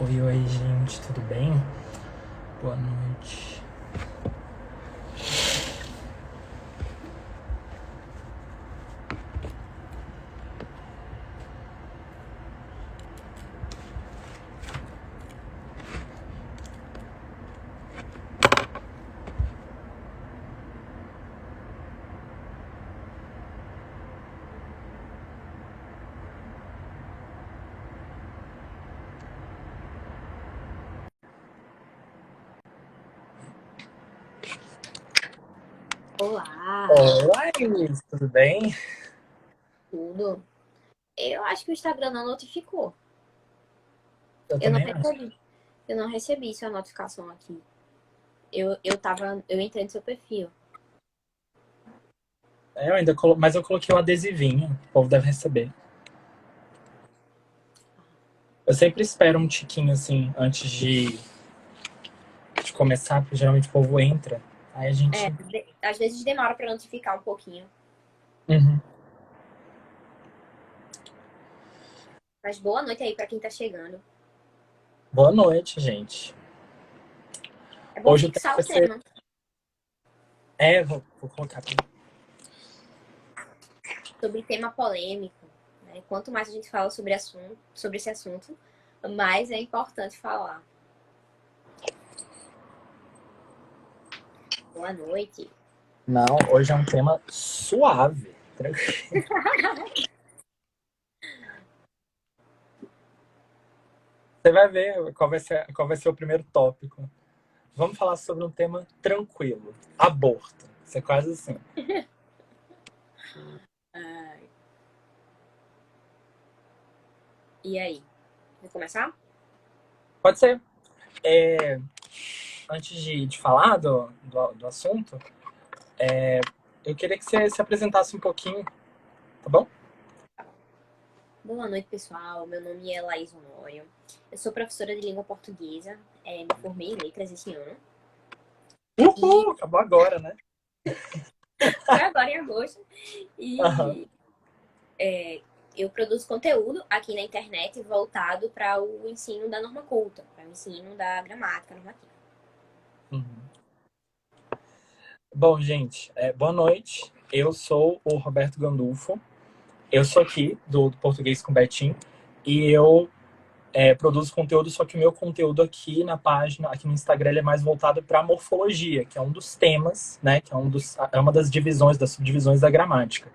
Oi, oi, gente, tudo bem? Boa noite. Olá, Olá, Inês, tudo bem? tudo? Eu acho que o Instagram não notificou. Eu Eu não também acho. recebi. Eu não recebi sua notificação aqui. Eu entrei no seu perfil. Mas eu coloquei o adesivinho, o povo deve receber. Eu sempre espero um tiquinho assim antes de começar, porque geralmente o povo entra. Aí a gente. Às vezes demora pra notificar um pouquinho. Uhum. Mas boa noite aí pra quem tá chegando. Boa noite, gente. É bom Hoje o tema fixar o vai ser. tema. Vou colocar aqui. Sobre tema polêmico, né? Quanto mais a gente fala sobre esse assunto, mais é importante falar. Boa noite. Não, hoje é um tema suave, tranquilo. Você vai ver qual vai ser o primeiro tópico. Vamos falar sobre um tema tranquilo: aborto. Isso é quase assim. Ai, e aí? Vou começar? Pode ser. É, Antes de falar do assunto, eu queria que você se apresentasse um pouquinho, tá bom? Boa noite, pessoal. Meu nome é Laís Honório. Eu sou professora de língua portuguesa. Me formei em letras esse ano. E Uhul! Acabou agora, né? foi agora em agosto. Aham. E eu produzo conteúdo aqui na internet voltado para o ensino da norma culta, para o ensino da gramática normativa. Uhum. Bom, gente, boa noite. Eu sou o Roberto Gandulfo. Eu sou aqui do Português com Betim. E eu produzo conteúdo, só que o meu conteúdo aqui na página, aqui no Instagram, ele é mais voltado para morfologia, que é um dos temas, né? Que é uma das divisões, das subdivisões da gramática.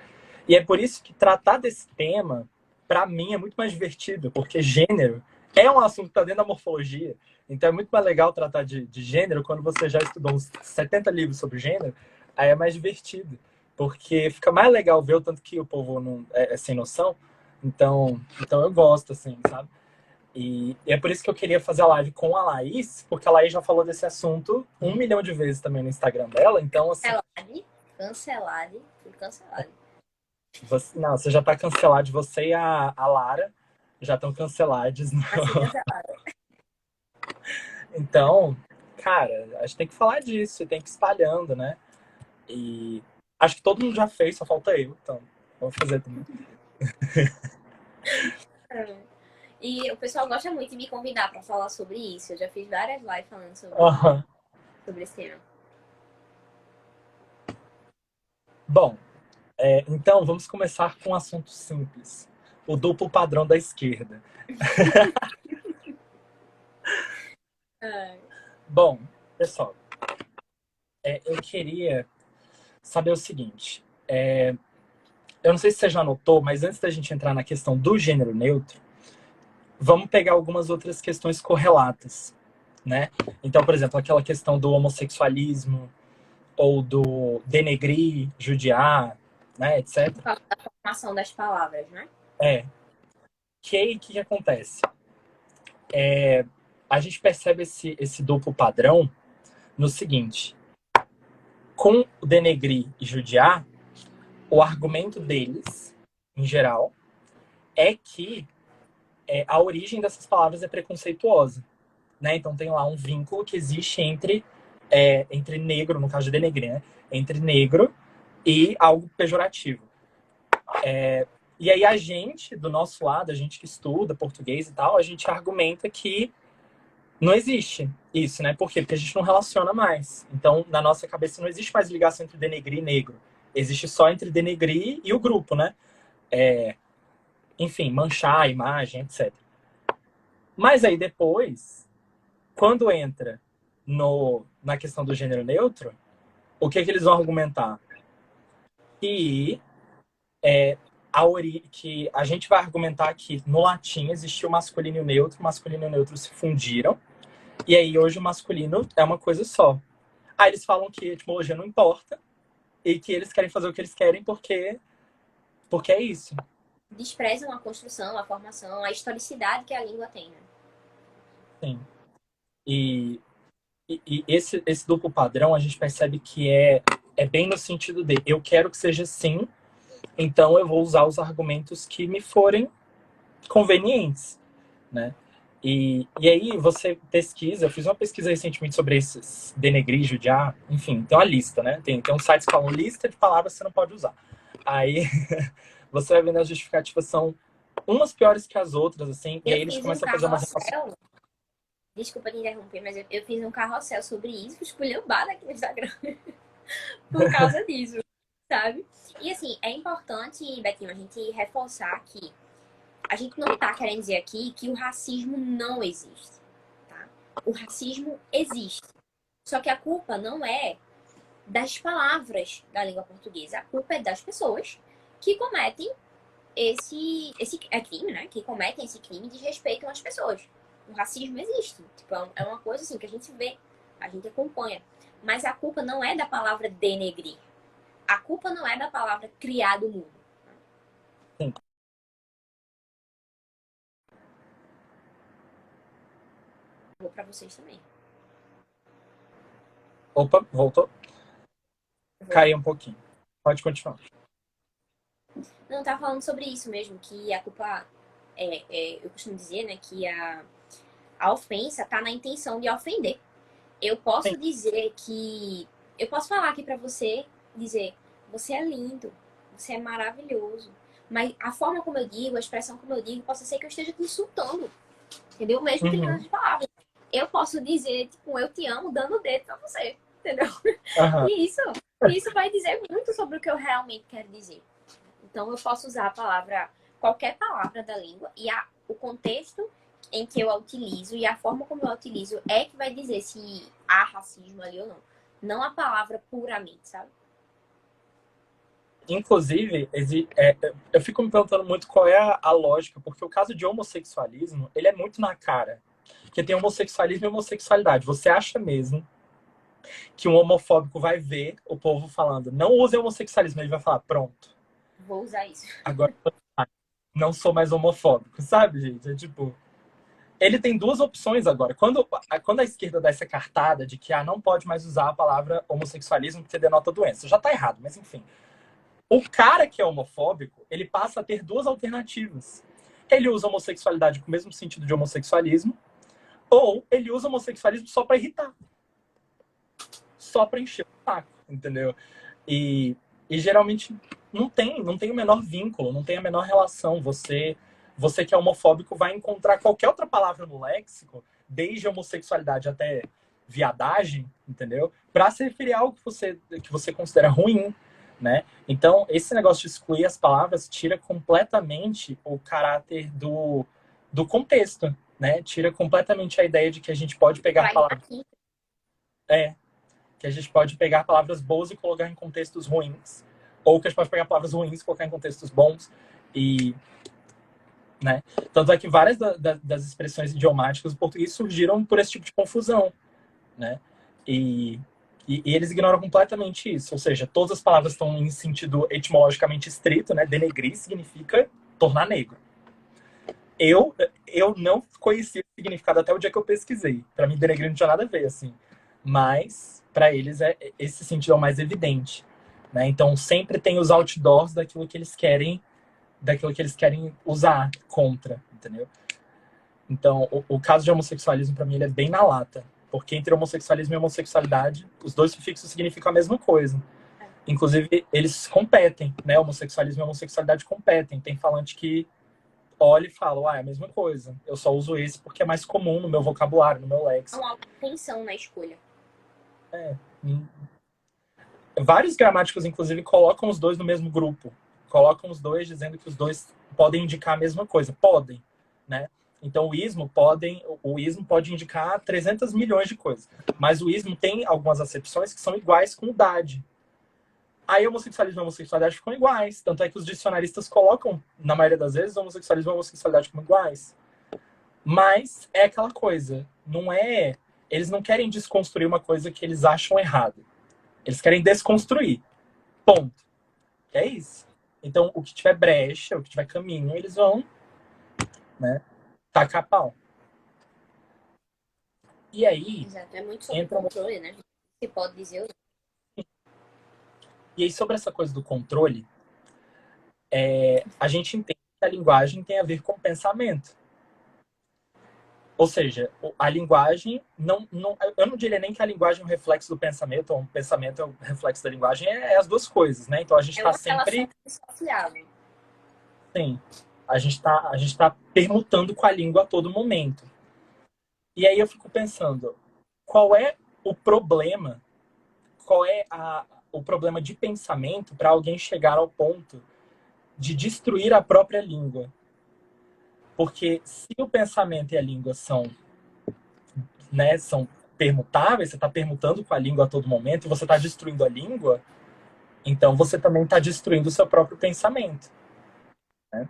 E é por isso que tratar desse tema, para mim, é muito mais divertido, porque gênero é um assunto que está dentro da morfologia. Então é muito mais legal tratar de gênero quando você já estudou uns 70 livros sobre gênero, aí é mais divertido. Porque fica mais legal ver o tanto que o povo não é sem noção. Então eu gosto, assim, sabe? E é por isso que eu queria fazer a live com a Laís, porque a Laís já falou desse assunto 1 milhão de vezes também no Instagram dela. Então, assim, Cancelade, cancelade, fui cancelade. você já tá cancelado. Você e a Lara já estão cancelados. Nasci cancelada. Então, cara, a gente tem que falar disso, tem que ir espalhando, né? E acho que todo mundo já fez, só falta eu. Então, vamos fazer também. E o pessoal gosta muito de me convidar para falar sobre isso. Eu já fiz várias lives falando Aham. sobre esse tema. Bom, então vamos começar com um assunto simples. O duplo padrão da esquerda. Ai. Bom, pessoal, eu queria saber o seguinte. Eu não sei se você já notou, mas antes da gente entrar na questão do gênero neutro, vamos pegar algumas outras questões correlatas, né? Então, por exemplo, aquela questão do homossexualismo ou do denegrir, judiar, né, Por etc. causa da formação das palavras, né? É. Que acontece? A gente percebe esse duplo padrão no seguinte: com o denegrir e judiar, o argumento deles, em geral, é que a origem dessas palavras é preconceituosa, né? Então tem lá um vínculo que existe entre negro, no caso de denegrir, né? Entre negro e algo pejorativo. E aí a gente, do nosso lado, a gente que estuda português e tal, a gente argumenta que não existe isso, né? Por quê? Porque a gente não relaciona mais. Então, na nossa cabeça não existe mais ligação entre denegrir e negro. Existe só entre denegrir e o grupo, né? Enfim, manchar a imagem, etc. Mas aí depois, quando entra na questão do gênero neutro, o que eles vão argumentar? Que que a gente vai argumentar que no latim existiu masculino e o masculino e o neutro se fundiram, e aí hoje o masculino é uma coisa só. Aí eles falam que a etimologia não importa, e que eles querem fazer o que eles querem porque é isso. Desprezam a construção, a formação, a historicidade que a língua tem, né? Sim. E, e esse duplo padrão a gente percebe que é bem no sentido de eu quero que seja assim, então eu vou usar os argumentos que me forem convenientes, né? E aí você pesquisa, eu fiz uma pesquisa recentemente sobre esses denegrir, judiar, enfim, tem uma lista, né? Tem um site que fala lista de palavras que você não pode usar. Aí você vai vendo as justificativas são umas piores que as outras, assim, e Eu aí eles fiz um começam a fazer uma relação. carrossel, desculpa te interromper, mas eu fiz um carrossel sobre isso, esculhambado aqui no Instagram por causa disso, sabe? E assim, é importante, Betinho, a gente reforçar que a gente não tá querendo dizer aqui que o racismo não existe, tá? O racismo existe. Só que a culpa não é das palavras da língua portuguesa, a culpa é das pessoas que cometem esse crime, né? Que cometem esse crime de respeito às pessoas. O racismo existe. Tipo, é uma coisa assim que a gente vê, a gente acompanha. Mas a culpa não é da palavra denegrir. A culpa não é da palavra criar do mundo. Sim. Vou pra vocês também. Opa, voltou? Voltou. Caiu um pouquinho. Pode continuar. Não, tá falando sobre isso mesmo, que a culpa eu costumo dizer, né, que a ofensa tá na intenção de ofender. Eu Sim. posso dizer que. Eu posso falar aqui pra você, dizer, você é lindo, você é maravilhoso. Mas a forma como eu digo, a expressão como eu digo, possa ser que eu esteja te insultando. Entendeu? Mesmo utilizando Uhum. as palavras. Eu posso dizer, tipo, eu te amo, dando o dedo pra você. Entendeu? Aham. E isso vai dizer muito sobre o que eu realmente quero dizer. Então, eu posso usar a palavra, qualquer palavra da língua, e o contexto em que eu a utilizo e a forma como eu a utilizo é que vai dizer se há racismo ali ou não. Não a palavra puramente, sabe? Inclusive, eu fico me perguntando muito qual é a lógica, porque o caso de homossexualismo, ele é muito na cara. Porque tem homossexualismo e homossexualidade. Você acha mesmo que um homofóbico vai ver o povo falando não use homossexualismo, ele vai falar, pronto, Vou usar isso. agora não sou mais homofóbico, sabe, gente? É tipo, ele tem duas opções agora. Quando a esquerda dá essa cartada de que não pode mais usar a palavra homossexualismo porque denota doença, já tá errado, mas enfim. O cara que é homofóbico, ele passa a ter duas alternativas. Ele usa homossexualidade com o mesmo sentido de homossexualismo, ou ele usa homossexualismo só para irritar, só para encher o saco, entendeu? E geralmente não tem o menor vínculo, não tem a menor relação. Você que é homofóbico vai encontrar qualquer outra palavra no léxico, desde homossexualidade até viadagem, entendeu? Para se referir a algo que você considera ruim, né? Então, esse negócio de excluir as palavras tira completamente o caráter do contexto, né? Tira completamente a ideia de que a gente pode pegar Vai palavras. aqui. É, que a gente pode pegar palavras boas e colocar em contextos ruins, ou que a gente pode pegar palavras ruins e colocar em contextos bons. E, né? Tanto é que várias das expressões idiomáticas do português surgiram por esse tipo de confusão, né? E, e eles ignoram completamente isso. Ou seja, todas as palavras estão em sentido etimologicamente estrito, né? Denegrir significa tornar negro. Eu, eu não conhecia o significado até o dia que eu pesquisei. Para mim, denegrir não tinha nada a ver, assim. Mas, para eles, esse sentido é o mais evidente. Né? Então, sempre tem os outdoors daquilo que eles querem usar contra, entendeu? Então, o caso de homossexualismo, para mim, ele é bem na lata. Porque entre homossexualismo e homossexualidade, os dois sufixos significam a mesma coisa. Inclusive, eles competem, né? Homossexualismo e homossexualidade competem. Tem falante que olha e fala, ah, é a mesma coisa. Eu só uso esse porque é mais comum no meu vocabulário, no meu léxico. Não há atenção na escolha. Hum. Vários gramáticos, inclusive, colocam os dois no mesmo grupo. Colocam os dois dizendo que os dois podem indicar a mesma coisa. Podem, né? Então, o ismo pode indicar 300 milhões de coisas. Mas o ismo tem algumas acepções que são iguais com o dade. Aí, homossexualismo e homossexualidade ficam iguais. Tanto é que os dicionaristas colocam, na maioria das vezes, homossexualismo e homossexualidade como iguais. Mas é aquela coisa. Não é... Eles não querem desconstruir uma coisa que eles acham errada. Eles querem desconstruir. Ponto. É isso. Então, o que tiver brecha, o que tiver caminho, eles vão, né, tacar pau. E aí, Exato. É muito sobre entra... controle, né? Se pode dizer. E aí, sobre essa coisa do controle, a gente entende que a linguagem tem a ver com o pensamento. Ou seja, a linguagem eu não diria nem que a linguagem é um reflexo do pensamento, ou o pensamento é um reflexo da linguagem, é as duas coisas, né? Então a gente É está uma sempre... relação dissociável. Sim, a gente tá permutando com a língua a todo momento. E aí eu fico pensando, qual é o problema, qual é o problema de pensamento para alguém chegar ao ponto de destruir a própria língua? Porque se o pensamento e a língua são, né, são permutáveis, você está permutando com a língua a todo momento e você está destruindo a língua, então você também está destruindo o seu próprio pensamento, né?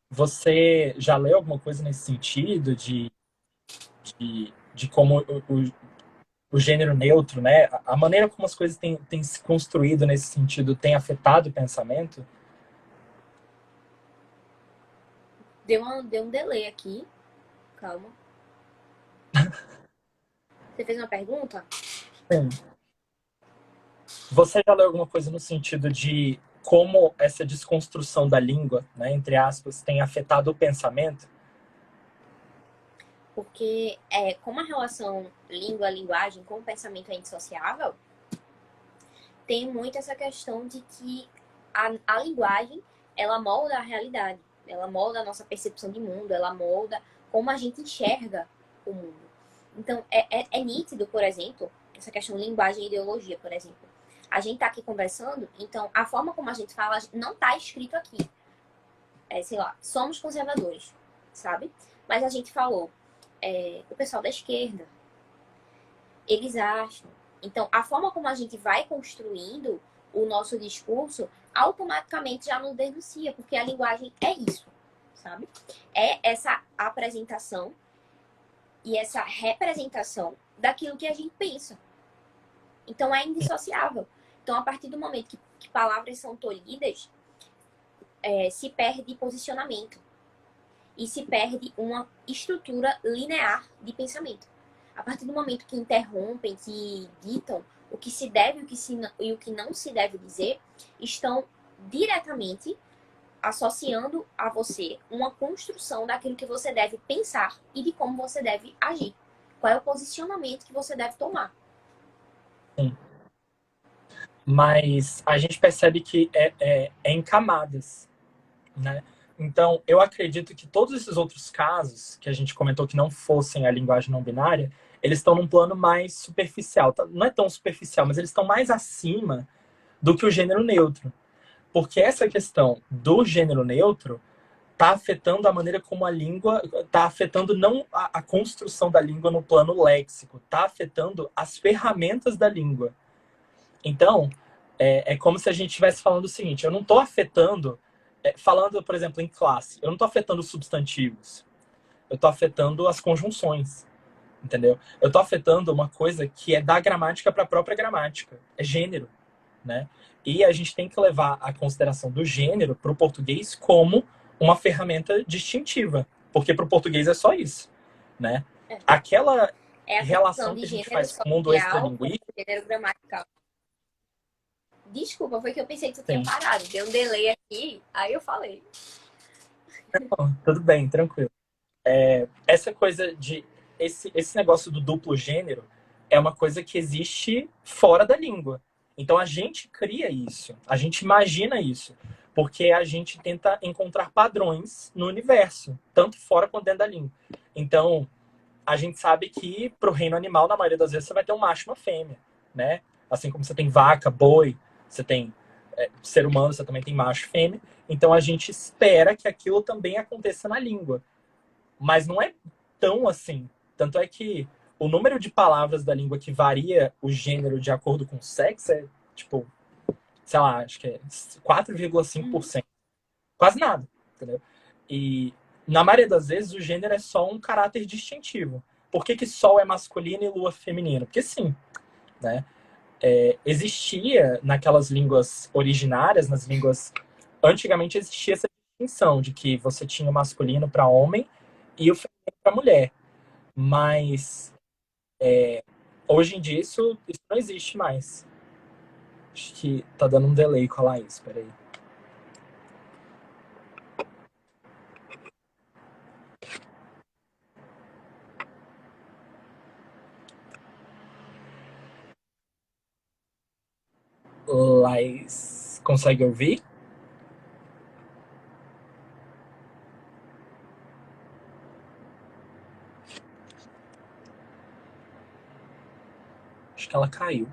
Você já leu alguma coisa nesse sentido de como o gênero neutro, né? A maneira como as coisas têm se construído nesse sentido tem afetado o pensamento? Deu um delay aqui. Calma. Você fez uma pergunta? Sim. Você já leu alguma coisa no sentido de como essa desconstrução da língua, né, entre aspas, tem afetado o pensamento? Porque como a relação língua-linguagem com o pensamento é indissociável, tem muito essa questão de que a linguagem, ela molda a realidade, ela molda a nossa percepção de mundo, ela molda como a gente enxerga o mundo. Então, é nítido, por exemplo, essa questão de linguagem e ideologia, por exemplo. A gente tá aqui conversando, então a forma como a gente fala não tá escrito aqui. Sei lá, somos conservadores, sabe? Mas a gente falou, o pessoal da esquerda, eles acham. Então, a forma como a gente vai construindo o nosso discurso automaticamente já nos denuncia, porque a linguagem é isso, sabe? É essa apresentação e essa representação daquilo que a gente pensa. Então, é indissociável. Então, a partir do momento que palavras são tolhidas, se perde posicionamento e se perde uma estrutura linear de pensamento. A partir do momento que interrompem, que ditam o que se deve e o que não se deve dizer, estão diretamente associando a você uma construção daquilo que você deve pensar e de como você deve agir. Qual é o posicionamento que você deve tomar. Sim. Mas a gente percebe que é em camadas, né? Então, eu acredito que todos esses outros casos que a gente comentou que não fossem a linguagem não binária, eles estão num plano mais superficial. Não é tão superficial, mas eles estão mais acima do que o gênero neutro. Porque essa questão do gênero neutro está afetando a maneira como a língua... Está afetando não a construção da língua no plano léxico, está afetando as ferramentas da língua. Então, é como se a gente estivesse falando o seguinte, eu não estou afetando... falando, por exemplo, em classe, eu não estou afetando os substantivos, eu estou afetando as conjunções, entendeu? Eu estou afetando uma coisa que é da gramática para a própria gramática, é gênero, né? E a gente tem que levar a consideração do gênero para o português como uma ferramenta distintiva, porque para o português é só isso, né? Aquela É a relação questão que de a gente gênero faz com o mundo social com extralinguístico. gênero gramatical. Desculpa, foi que eu pensei que tu tinha Sim. parado. Deu um delay aqui, aí eu falei. Não, tudo bem, tranquilo. Essa coisa de... Esse negócio do duplo gênero é uma coisa que existe fora da língua. Então a gente cria isso, a gente imagina isso. porque a gente tenta encontrar padrões no universo, tanto fora quanto dentro da língua. Então, a gente sabe que para o reino animal, na maioria das vezes, você vai ter um macho e uma fêmea, né? Assim como você tem vaca, boi, você tem ser humano, você também tem macho e fêmea. Então, a gente espera que aquilo também aconteça na língua. Mas não é tão assim. Tanto é que o número de palavras da língua que varia o gênero de acordo com o sexo é, tipo, sei lá, acho que é 4,5%. Quase nada, entendeu? E na maioria das vezes o gênero é só um caráter distintivo. Por que Sol é masculino e Lua feminino? Porque sim, né? Existia naquelas línguas originárias, nas línguas... Antigamente existia essa distinção de que você tinha o masculino para homem e o feminino para mulher. Mas hoje em dia isso não existe mais. Acho que tá dando um delay com a Laís, peraí. Laís, consegue ouvir? Acho que ela caiu.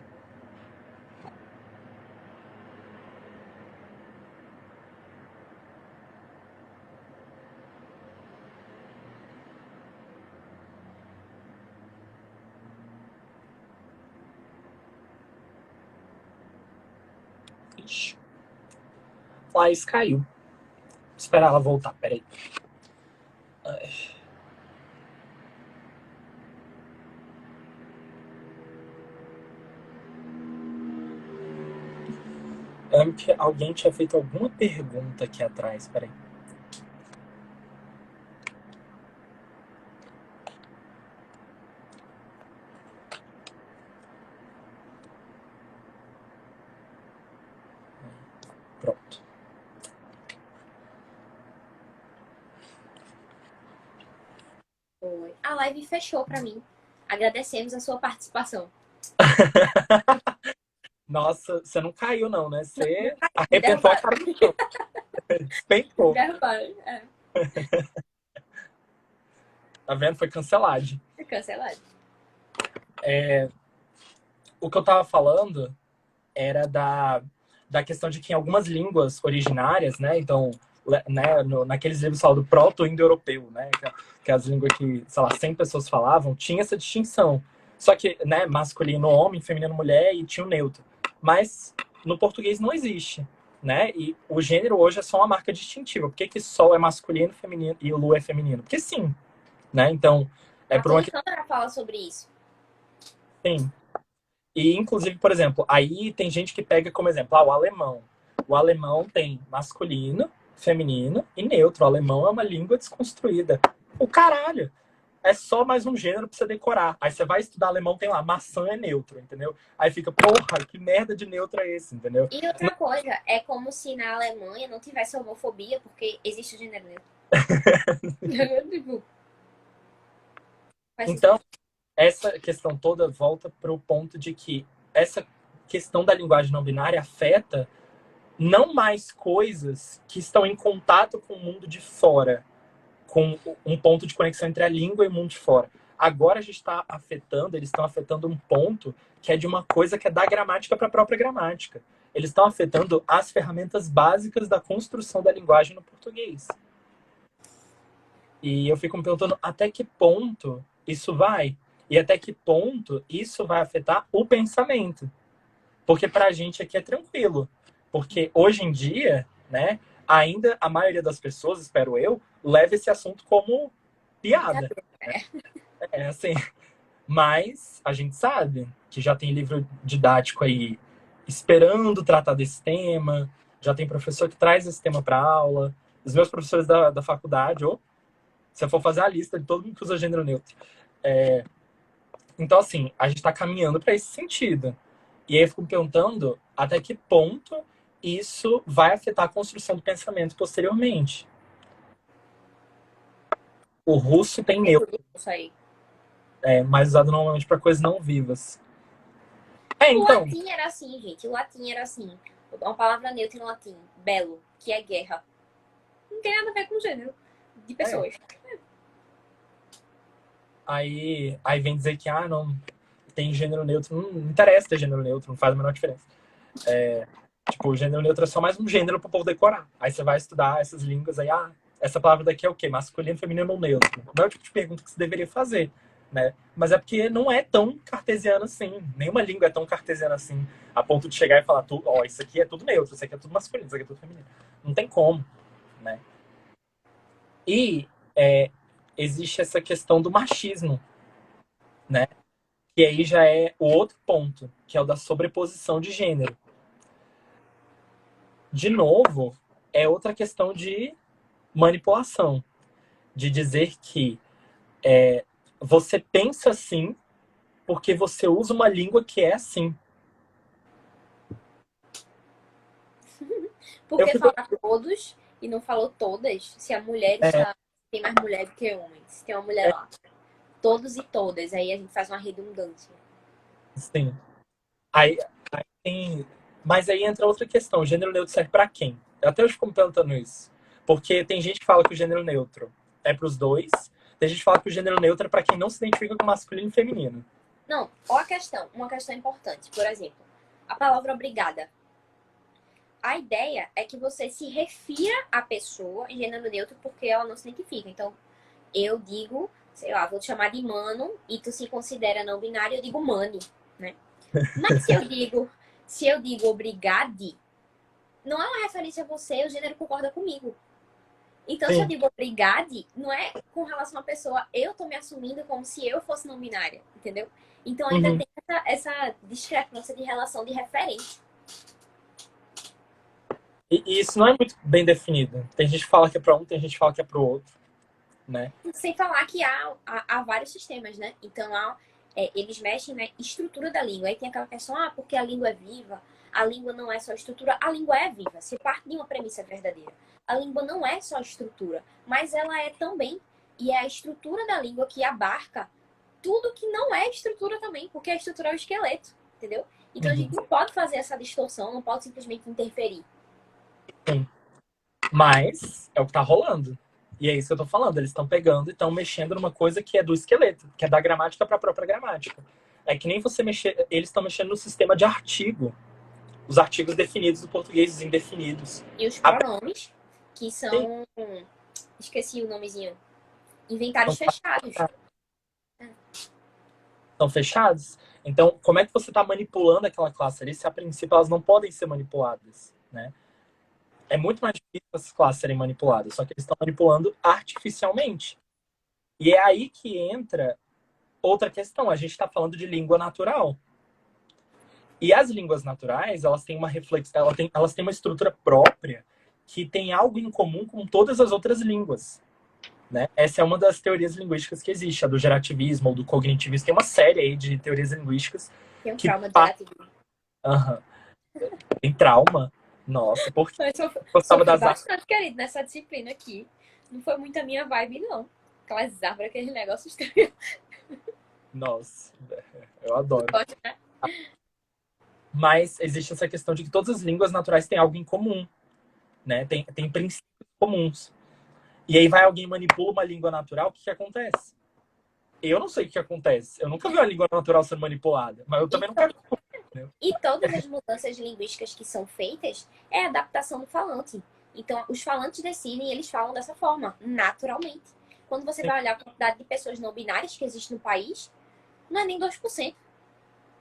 Ixi. Laís caiu. Vou esperar ela voltar, peraí. Eu lembro que alguém tinha feito alguma pergunta aqui atrás, peraí. Pronto. Foi. A live fechou pra mim. Agradecemos a sua participação. Nossa, você não caiu não, né? Você Me arrebentou a derrubaram. cara do chão. Me Despencou. derrubaram. Tá vendo? Foi cancelado. É cancelado. O que eu tava falando era da questão de que em algumas línguas originárias, né? Então, né, naqueles livros fala do proto-indo-europeu, né? Que é as línguas que, sei lá, 100 pessoas falavam, tinha essa distinção. Só que, né, masculino homem, feminino mulher e tinha o neutro. Mas no português não existe, né? E o gênero hoje é só uma marca distintiva. Por que Sol é masculino, feminino e Lua é feminino? Porque sim, né? Então, é A por uma Tony Câmara fala sobre isso. questão. E, inclusive, por exemplo, aí tem gente que pega como exemplo, o alemão. O alemão tem masculino, feminino e neutro. O alemão é uma língua desconstruída. O caralho! É só mais um gênero pra você decorar. Aí você vai estudar alemão, tem lá, maçã é neutro, entendeu? Aí fica, porra, que merda de neutro é esse, entendeu? E outra coisa, é como se na Alemanha não tivesse homofobia, porque existe o gênero neutro. Tipo, faz Então, sentido. essa questão toda volta pro ponto de que essa questão da linguagem não binária afeta não mais coisas que estão em contato com o mundo de fora, com um ponto de conexão entre a língua e o mundo de fora. Agora a gente está afetando, eles estão afetando um ponto que é de uma coisa que é da gramática para a própria gramática. Eles estão afetando as ferramentas básicas da construção da linguagem no português. E eu fico me perguntando até que ponto isso vai? E até que ponto isso vai afetar o pensamento? Porque para a gente aqui é tranquilo. Porque hoje em dia, né, ainda a maioria das pessoas, espero eu, leva esse assunto como piada. Né? É assim. Mas a gente sabe que já tem livro didático aí esperando tratar desse tema, já tem professor que traz esse tema para aula. Os meus professores da faculdade, ou se eu for fazer a lista de todo mundo que usa gênero neutro. Então, assim, a gente está caminhando para esse sentido. E aí eu fico me perguntando até que ponto isso vai afetar a construção do pensamento posteriormente. O russo tem neutro, Isso aí. mas usado normalmente para coisas não vivas. O Então, latim era assim, gente. O latim era assim. Uma palavra neutra em latim. Belo. que é guerra. Não tem nada a ver com gênero de pessoas. Aí vem dizer que, não tem gênero neutro. Não interessa ter gênero neutro, não faz a menor diferença. Tipo, o gênero neutro é só mais um gênero para o povo decorar. Aí você vai estudar essas línguas aí, essa palavra daqui é o quê? Masculino, feminino ou neutro? Não é o tipo de pergunta que você deveria fazer, né? Mas é porque não é tão cartesiano assim. Nenhuma língua é tão cartesiana assim, a ponto de chegar e falar, isso aqui é tudo neutro, isso aqui é tudo masculino, isso aqui é tudo feminino. Não tem como, né? E existe essa questão do machismo, né? Que aí já é o outro ponto, que é o da sobreposição de gênero. De novo, é outra questão de manipulação, de dizer que você pensa assim porque você usa uma língua que é assim. Por que falar todos e não falou todas? Se a mulher está... Tem mais mulher do que homens. Se tem uma mulher lá. Todos e todas. Aí a gente faz uma redundância. Sim. Aí tem... Mas aí entra outra questão. O gênero neutro serve pra quem? Eu até hoje fico me perguntando isso. Porque tem gente que fala que o gênero neutro é pros dois. Tem gente que fala que o gênero neutro é pra quem não se identifica com masculino e feminino. Não, ó a questão. Uma questão importante. Por exemplo, a palavra obrigada. A ideia é que você se refira à pessoa em gênero neutro porque ela não se identifica. Então, eu digo, sei lá, vou te chamar de mano e tu se considera não binário, eu digo mani, né? Mas se eu digo obrigade, não é uma referência a você, o gênero concorda comigo. Então, se eu digo obrigade, não é com relação à pessoa, eu tô me assumindo como se eu fosse não binária, entendeu? Então, ainda tem essa discrepância de relação de referência. E isso não é muito bem definido. Tem gente que fala que é para um, tem gente que fala que é para o outro, né? Sem falar que há vários sistemas, né? Então, eles mexem na estrutura da língua. Aí tem aquela questão, porque a língua é viva, a língua não é só estrutura. A língua é viva, se parte de uma premissa verdadeira. A língua não é só estrutura, mas ela é também. E é a estrutura da língua que abarca tudo que não é estrutura também, porque a estrutura é o esqueleto, entendeu? Então, a gente não pode fazer essa distorção, não pode simplesmente interferir. Sim. Mas é o que tá rolando. E é isso que eu tô falando. Eles estão pegando e estão mexendo numa coisa que é do esqueleto, que é da gramática para a própria gramática. É que nem você mexer. Eles estão mexendo no sistema de artigo. Os artigos definidos do português, os indefinidos. E os pronomes, que são. Esqueci o nomezinho. Inventários fechados. São fechados. Então, como é que você está manipulando aquela classe ali se a princípio elas não podem ser manipuladas, né? É muito mais difícil essas classes serem manipuladas, só que eles estão manipulando artificialmente. E é aí que entra outra questão. A gente está falando de língua natural. E as línguas naturais, elas têm uma reflexão, elas têm uma estrutura própria que tem algo em comum com todas as outras línguas. Né? Essa é uma das teorias linguísticas que existe, a do gerativismo ou do cognitivismo. Tem uma série aí de teorias linguísticas. Tem um trauma de gerativismo. Tem trauma? Nossa, por que Eu gostava sofri das bastante, querido, nessa disciplina aqui. Não foi muito a minha vibe, não. Aquelas árvores, aquele negócio estranho. Nossa, eu adoro. Pode, né? Mas existe essa questão de que todas as línguas naturais têm algo em comum, né? Tem princípios comuns. E aí vai alguém manipula uma língua natural, o que acontece? Eu não sei o que acontece. Eu nunca vi uma língua natural sendo manipulada, mas eu também não quero. E todas as mudanças linguísticas que são feitas é adaptação do falante. Então, os falantes decidem e eles falam dessa forma, naturalmente. Quando você vai olhar a quantidade de pessoas não binárias que existe no país, não é nem 2%.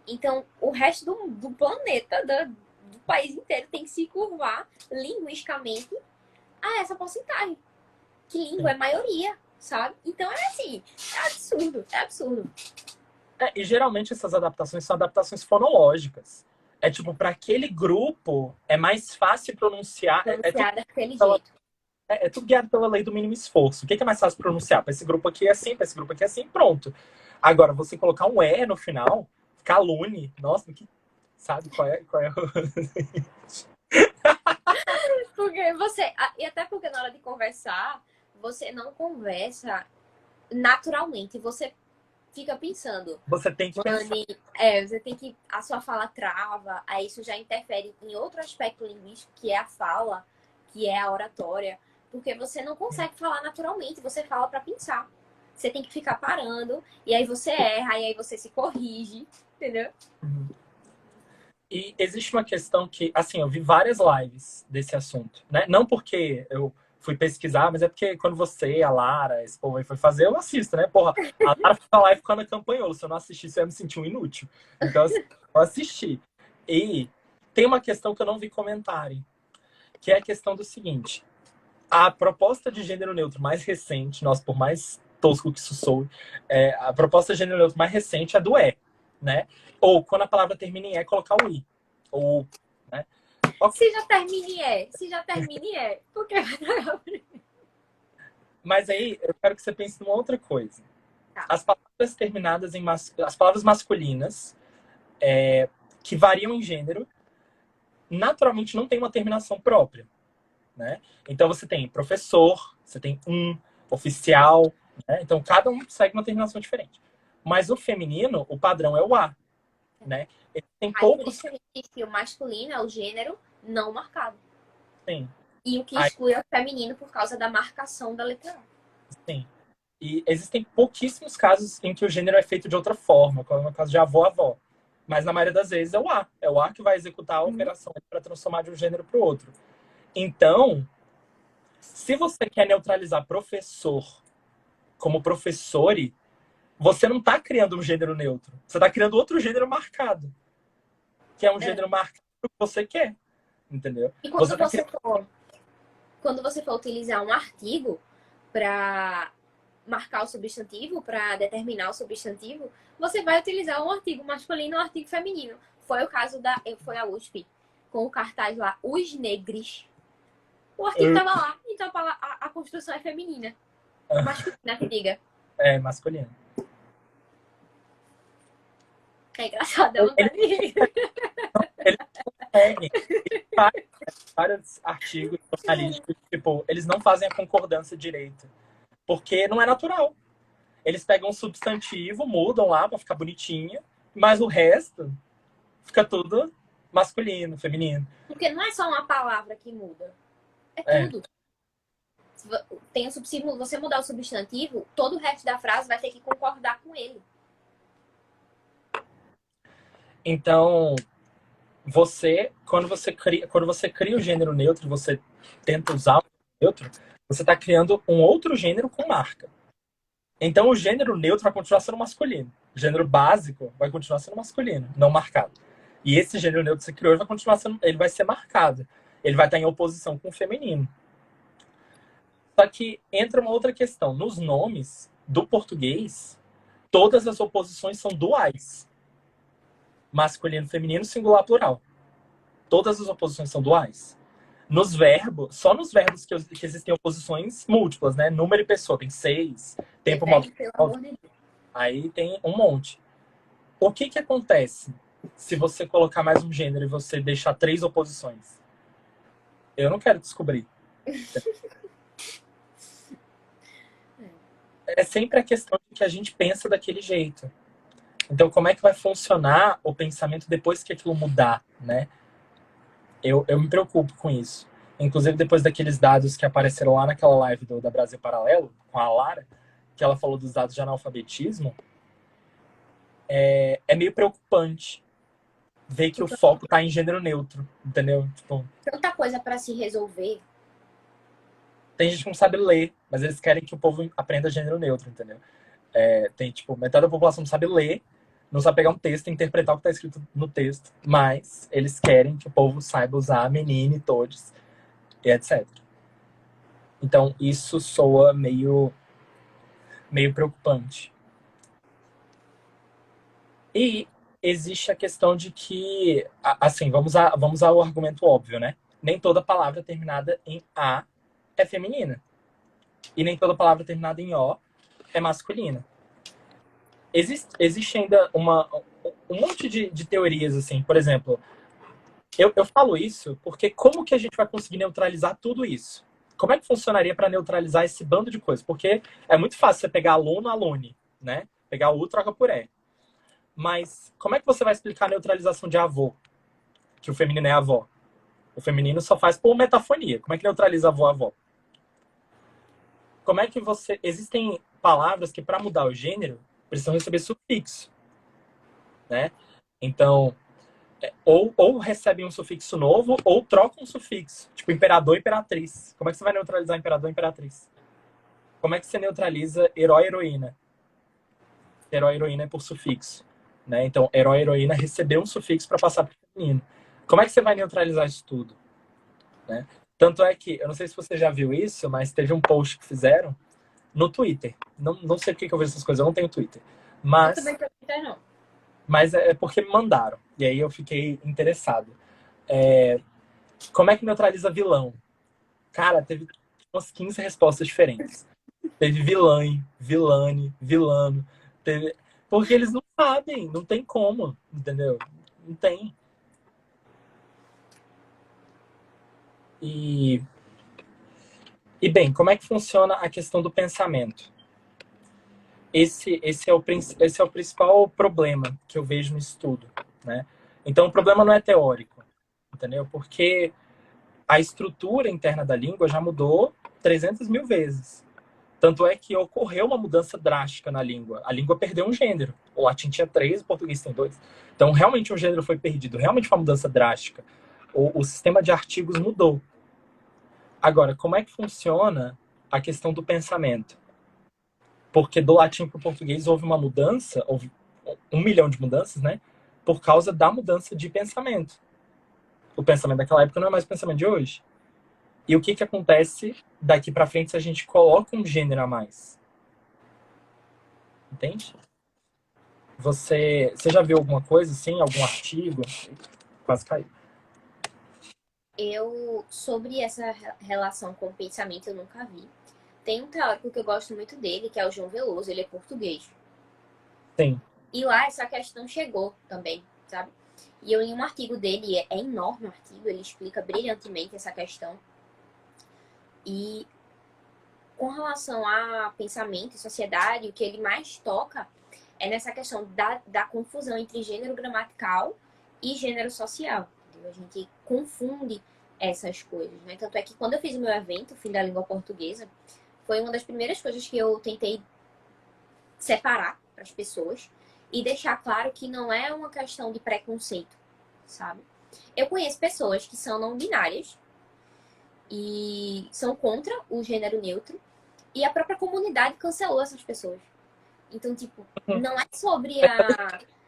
Então, o resto do planeta, do país inteiro, tem que se curvar linguisticamente a essa porcentagem. Que língua é maioria, sabe? Então, é assim, é absurdo, é absurdo. E geralmente essas adaptações são adaptações fonológicas. É tipo, para aquele grupo, é mais fácil pronunciar. Pronunciada daquele jeito. É tudo guiado pela lei do mínimo esforço. O que é mais fácil pronunciar? Para esse grupo aqui é assim, para esse grupo aqui é assim, pronto. Agora, você colocar um E no final, calune, nossa, que. Sabe qual é? Porque você. E até porque na hora de conversar, você não conversa naturalmente. Você fica pensando. Você tem que pensar. Você tem que. A sua fala trava, aí isso já interfere em outro aspecto linguístico, que é a fala, que é a oratória, porque você não consegue falar naturalmente, você fala para pensar. Você tem que ficar parando, e aí você erra, e aí você se corrige, entendeu? Uhum. E existe uma questão que, assim, eu vi várias lives desse assunto, né? Não porque eu fui pesquisar, mas é porque quando você, a Lara, esse povo aí foi fazer, eu assisto, né? Porra, a Lara foi lá e ficou na campanhola. Se eu não assistisse, eu ia me sentir um inútil. Então, assim, eu assisti. E tem uma questão que eu não vi comentarem, que é a questão do seguinte. A proposta de gênero neutro mais recente, nossa, por mais tosco que isso soe, a proposta de gênero neutro mais recente é do é, né? Ou quando a palavra termina em é, colocar o i. Ou, né? Ok. Se já termina em é, porque... Mas aí eu quero que você pense numa outra coisa. Tá. As palavras terminadas em as palavras masculinas que variam em gênero, naturalmente não tem uma terminação própria, né? Então você tem professor, você tem oficial, né? Então cada um segue uma terminação diferente. Mas o feminino, o padrão é o a, né? Ele tem Aí por poucos. isso que a gente diz que o masculino é o gênero não marcado. Sim, E o que aí, exclui é o feminino por causa da marcação da letra A. sim. E existem pouquíssimos casos em que o gênero é feito de outra forma, como é o caso de avó-avó. Mas na maioria das vezes é o A. É o A que vai executar a operação para transformar de um gênero para o outro. Então, se você quer neutralizar professor como professore, você não está criando um gênero neutro. Você está criando outro gênero marcado. Que é um gênero marcado que você quer. Entendeu? E Você tá criando... quando você for utilizar um artigo para marcar o substantivo, para determinar o substantivo, você vai utilizar um artigo masculino e um artigo feminino. Foi o caso foi a USP, com o cartaz lá, os negros. O artigo estava lá, então a construção é feminina. Masculina, que diga. É, masculino. É engraçado, dá vontade de rir. Eles conseguem. Vários artigos jornalísticos, tipo, eles não fazem a concordância direito. Porque não é natural. Eles pegam um substantivo, mudam lá pra ficar bonitinho, mas o resto fica tudo masculino, feminino. Porque não é só uma palavra que muda. É. Tudo. Tem o substantivo, você mudar o substantivo, todo o resto da frase vai ter que concordar com ele. Então, quando você cria o gênero neutro, você tenta usar o neutro, você está criando um outro gênero com marca. Então, o gênero neutro vai continuar sendo masculino. O gênero básico vai continuar sendo masculino, não marcado. E esse gênero neutro que você criou, ele vai continuar sendo, ele vai ser marcado. Ele vai estar em oposição com o feminino. Só que entra uma outra questão. Nos nomes do português, todas as oposições são duais. Masculino, feminino, singular, plural. Todas as oposições são duais. Nos verbos, só nos verbos que existem oposições múltiplas, né? Número e pessoa, tem 6. Tempo, modo, aí tem um monte. O que acontece se você colocar mais um gênero e você deixar 3 oposições? Eu não quero descobrir. É sempre a questão de que a gente pensa daquele jeito. Então, como é que vai funcionar o pensamento depois que aquilo mudar, né? Eu me preocupo com isso. Inclusive, depois daqueles dados que apareceram lá naquela live da Brasil Paralelo, com a Lara, que ela falou dos dados de analfabetismo, é meio preocupante ver que o foco tá em gênero neutro, entendeu? Tipo, tanta coisa para se resolver. tem gente que não sabe ler, mas eles querem que o povo aprenda gênero neutro, entendeu? Tem, tipo, metade da população não sabe ler, não sabe pegar um texto e interpretar o que tá escrito no texto, mas eles querem que o povo saiba usar menino e todes, e etc. Então, isso soa meio preocupante. E existe a questão de que, assim, vamos ao argumento óbvio, né? Nem toda palavra terminada em A é feminina. E nem toda palavra terminada em O é masculina. Existe ainda um monte de teorias, assim. Por exemplo, eu falo isso porque como que a gente vai conseguir neutralizar tudo isso? Como é que funcionaria para neutralizar esse bando de coisas? Porque é muito fácil você pegar aluno, alune, né? Pegar o troca por é. Mas como é que você vai explicar a neutralização de avô? Que o feminino é avó. O feminino só faz por metafonia. Como é que neutraliza avô, avó? Como é que você... Existem palavras que, para mudar o gênero, precisam receber sufixo, né? Então, ou recebem um sufixo novo, ou trocam um sufixo. Tipo, imperador e imperatriz. Como é que você vai neutralizar imperador e imperatriz? Como é que você neutraliza herói e heroína? Herói e heroína é por sufixo, né? Então, herói e heroína recebeu um sufixo para passar para o feminino. Como é que você vai neutralizar isso tudo, né? Tanto é que, eu não sei se você já viu isso, mas teve um post que fizeram no Twitter. Não sei por que eu vejo essas coisas, eu não tenho Twitter. Eu também não. Mas é porque me mandaram. E aí eu fiquei interessado. Como é que neutraliza vilão? Cara, teve umas 15 respostas diferentes. Teve vilã, vilane, vilano. Teve... Porque eles não sabem, não tem como, entendeu? Não tem. E bem, como é que funciona a questão do pensamento? Esse é o principal problema que eu vejo no estudo, né? Então, o problema não é teórico, entendeu? Porque a estrutura interna da língua já mudou 300 mil vezes. Tanto é que ocorreu uma mudança drástica na língua. A língua perdeu um gênero. O latim tinha 3, o português tem 2. Então, realmente, um gênero foi perdido. Realmente foi uma mudança drástica. O sistema de artigos mudou. Agora, como é que funciona a questão do pensamento? Porque do latim para o português houve uma mudança, houve 1 milhão de mudanças, né? Por causa da mudança de pensamento. O pensamento daquela época não é mais o pensamento de hoje. E o que acontece daqui para frente se a gente coloca um gênero a mais? Entende? Você já viu alguma coisa assim, algum artigo? Quase caiu. Sobre essa relação com o pensamento, eu nunca vi. Tem um teórico que eu gosto muito dele, que é o João Veloso, ele é português. Sim. E lá essa questão chegou também, sabe? E eu li um artigo dele, é enorme o artigo, ele explica brilhantemente essa questão. E com relação a pensamento e sociedade, o que ele mais toca é nessa questão da confusão entre gênero gramatical e gênero social. Entendeu? A gente confunde essas coisas, né? Tanto é que quando eu fiz o meu evento, o Fim da Língua Portuguesa, foi uma das primeiras coisas que eu tentei separar para as pessoas e deixar claro que não é uma questão de preconceito, sabe? Eu conheço pessoas que são não binárias e são contra o gênero neutro e a própria comunidade cancelou essas pessoas. Então, tipo, não é sobre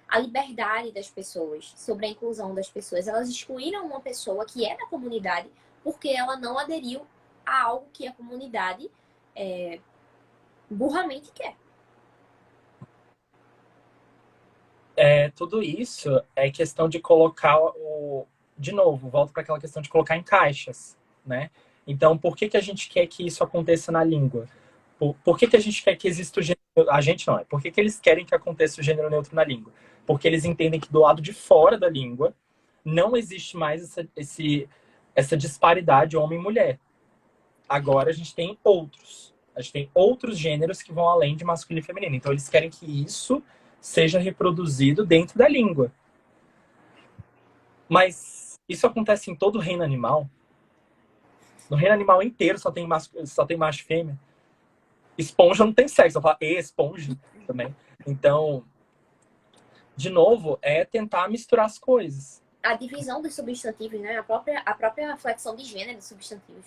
a liberdade das pessoas, sobre a inclusão das pessoas. Elas excluíram uma pessoa que é da comunidade porque ela não aderiu a algo que a comunidade burramente quer. Tudo isso é questão de colocar de novo, volto para aquela questão de colocar em caixas, né? Então, por que a gente quer que isso aconteça na língua? Por que a gente quer que exista o gênero... A gente não é. Por que eles querem que aconteça o gênero neutro na língua? Porque eles entendem que do lado de fora da língua não existe mais essa disparidade homem e mulher. Agora a gente tem outros. A gente tem outros gêneros que vão além de masculino e feminino. Então, eles querem que isso seja reproduzido dentro da língua. Mas isso acontece em todo o reino animal. No reino animal inteiro só tem macho e fêmea. Esponja não tem sexo, eu falo esponja também. Então, de novo, é tentar misturar as coisas. A divisão dos substantivos, né? A própria flexão de gênero dos substantivos.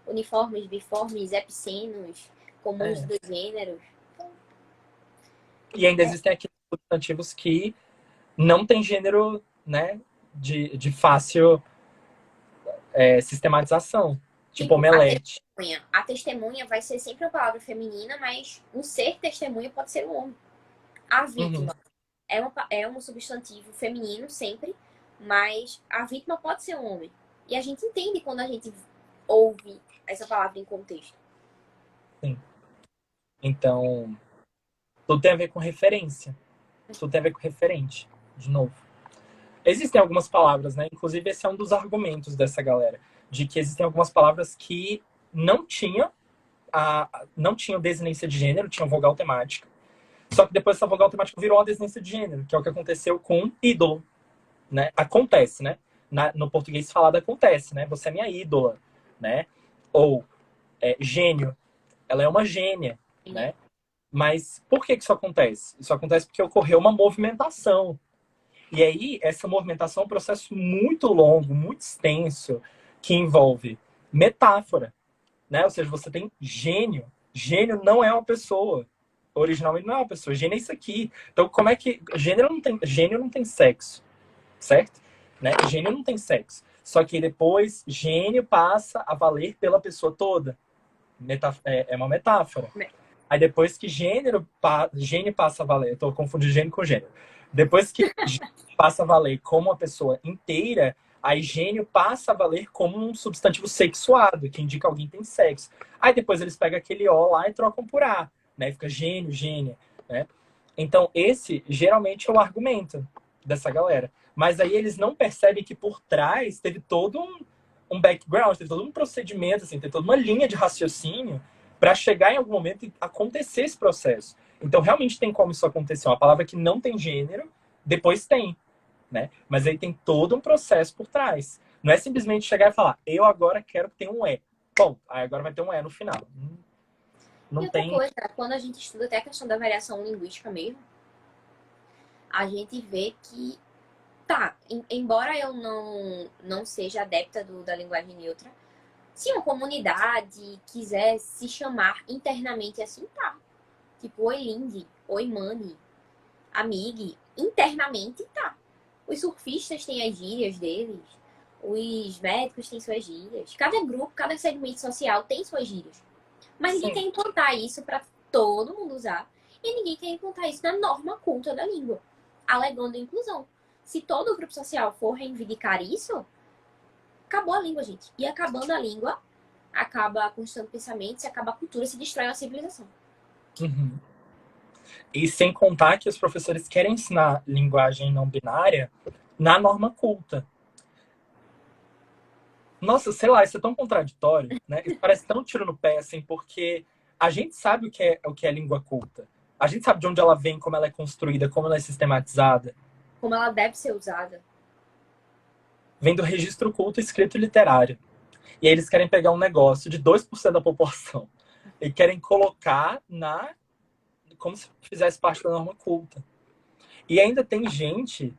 Uniformes, biformes, epicenos, comuns dos gêneros. E ainda existem aqui substantivos que não tem gênero, né, de fácil sistematização. Tipo omelete. A testemunha vai ser sempre uma palavra feminina, mas um ser testemunha pode ser um homem. A vítima é um substantivo feminino sempre, mas a vítima pode ser um homem. E a gente entende quando a gente ouve essa palavra em contexto. Sim. Então, tudo tem a ver com referência. Tudo tem a ver com referente, de novo. Existem algumas palavras, né? Inclusive, esse é um dos argumentos dessa galera. De que existem algumas palavras que não tinham desinência de gênero, tinham vogal temática. Só que depois essa vogal temática virou uma desinência de gênero, que é o que aconteceu com ídolo, né? Acontece, né? no português falado acontece, né? Você é minha ídola, né? Ou gênio, ela é uma gênia, né? Mas por que isso acontece? Isso acontece porque ocorreu uma movimentação. E aí, essa movimentação é um processo muito longo, muito extenso, que envolve metáfora, né? Ou seja, você tem gênio. Gênio não é uma pessoa. Originalmente não é uma pessoa. Gênio é isso aqui. Então, como é que... Gênio não tem sexo, certo? Né? Gênio não tem sexo. Só que depois, gênio passa a valer pela pessoa toda. É uma metáfora. Aí depois que gênio passa a valer... Eu tô confundindo gênio com gênero. Depois que passa a valer como uma pessoa inteira, aí gênio passa a valer como um substantivo sexuado, que indica alguém que tem sexo. Aí depois eles pegam aquele O lá e trocam por A, né? Fica gênio, gênia, né? Então esse geralmente é o argumento dessa galera. Mas aí eles não percebem que por trás teve todo um background, teve todo um procedimento, assim, teve toda uma linha de raciocínio para chegar em algum momento e acontecer esse processo. Então realmente tem como isso acontecer. Uma palavra que não tem gênero, depois tem, né? Mas aí tem todo um processo por trás. Não é simplesmente chegar e falar, eu agora quero que tenha um E. Bom, aí agora vai ter um E no final. E Não outra tem... coisa, quando a gente estuda até a questão da variação linguística mesmo, a gente vê que, tá, embora eu não seja adepta da linguagem neutra, se uma comunidade quiser se chamar internamente assim, tá. Tipo, oi Lindy, oi Mani, amigue, internamente tá. Os surfistas têm as gírias deles, os médicos têm suas gírias. Cada grupo, cada segmento social tem suas gírias. Mas ninguém quer implantar isso para todo mundo usar. E ninguém quer implantar isso na norma culta da língua, alegando inclusão. Se todo o grupo social for reivindicar isso, acabou a língua, gente. E acabando a língua, acaba a construção do pensamento, se acaba a cultura, se destrói a civilização. Uhum. E sem contar que os professores querem ensinar linguagem não binária na norma culta. Nossa, sei lá, isso é tão contraditório, né? Isso parece tão tiro no pé, assim, porque a gente sabe o que é língua culta. A gente sabe de onde ela vem, como ela é construída, como ela é sistematizada. Como ela deve ser usada. Vem do registro culto escrito e literário. E aí eles querem pegar um negócio de 2% da população e querem colocar como se fizesse parte da norma culta. E ainda tem gente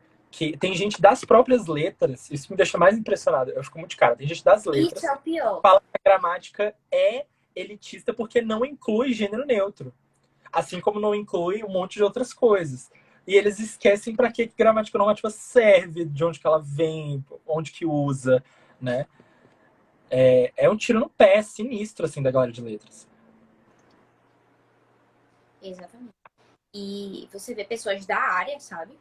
das próprias letras, isso me deixa mais impressionado, eu fico muito de cara, tem gente das letras Isso é o pior. que fala que a gramática é elitista porque não inclui gênero neutro. Assim como não inclui um monte de outras coisas. E eles esquecem para que gramática normativa serve, de onde que ela vem, onde que usa, né? É um tiro no pé sinistro, assim, da galera de letras. Exatamente. E você vê pessoas da área, sabe?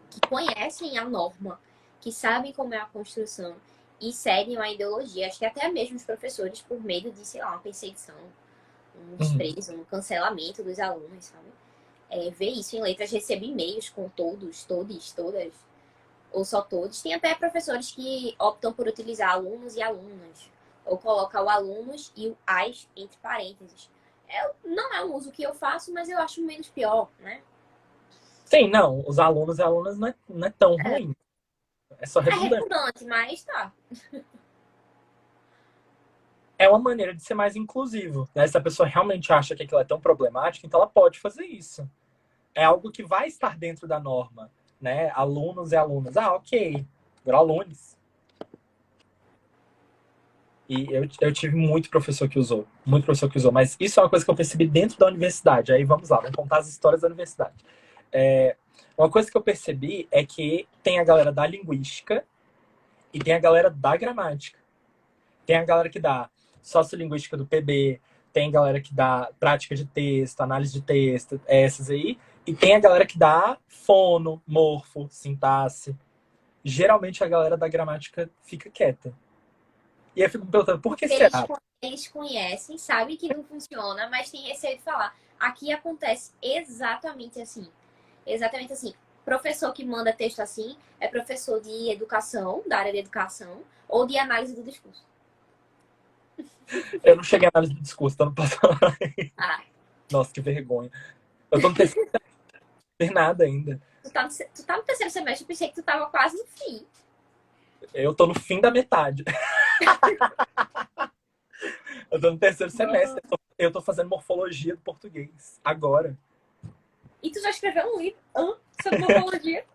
Que conhecem a norma, que sabem como é a construção e seguem a ideologia. Acho que até mesmo os professores, por medo de, sei lá, uma perseguição, um desprezo, um cancelamento dos alunos, sabe? Ver isso em letras, recebe e-mails com todos, todes, todas, ou só todos. Tem até professores que optam por utilizar alunos e alunas, ou colocar o alunos e o as entre parênteses. Não é um uso que eu faço, mas eu acho menos pior, né? Sim, não, os alunos e alunas não é tão ruim. É só É redundante. redundante, mas tá. É uma maneira de ser mais inclusivo, né? Se a pessoa realmente acha que aquilo é tão problemático, então ela pode fazer isso. É algo que vai estar dentro da norma, né? Alunos e alunas. Ah, ok. Agora alunos. E eu tive muito professor que usou, mas isso é uma coisa que eu percebi dentro da universidade. Aí vamos lá, vamos contar as histórias da universidade. Uma coisa que eu percebi é que tem a galera da linguística e tem a galera da gramática. Tem a galera que dá sociolinguística do PB, tem a galera que dá prática de texto, análise de texto, essas aí, e tem a galera que dá fono, morfo, sintaxe. Geralmente a galera da gramática fica quieta. E eu fico me perguntando, por que será? Eles conhecem, sabem que não funciona, mas tem receio de falar. Aqui acontece exatamente assim. Exatamente assim. Professor que manda texto assim é professor de educação, da área de educação, ou de análise do discurso. Eu não cheguei à análise do discurso, então não posso falar. Ah, Nossa, que vergonha. Eu tô no terceiro semestre, não tem nada ainda. tu tá no terceiro semestre, eu pensei que tu tava quase no fim. Eu tô no fim da metade. Eu tô no terceiro semestre. Eu tô fazendo morfologia do português. Agora. E tu já escreveu um livro sobre morfologia?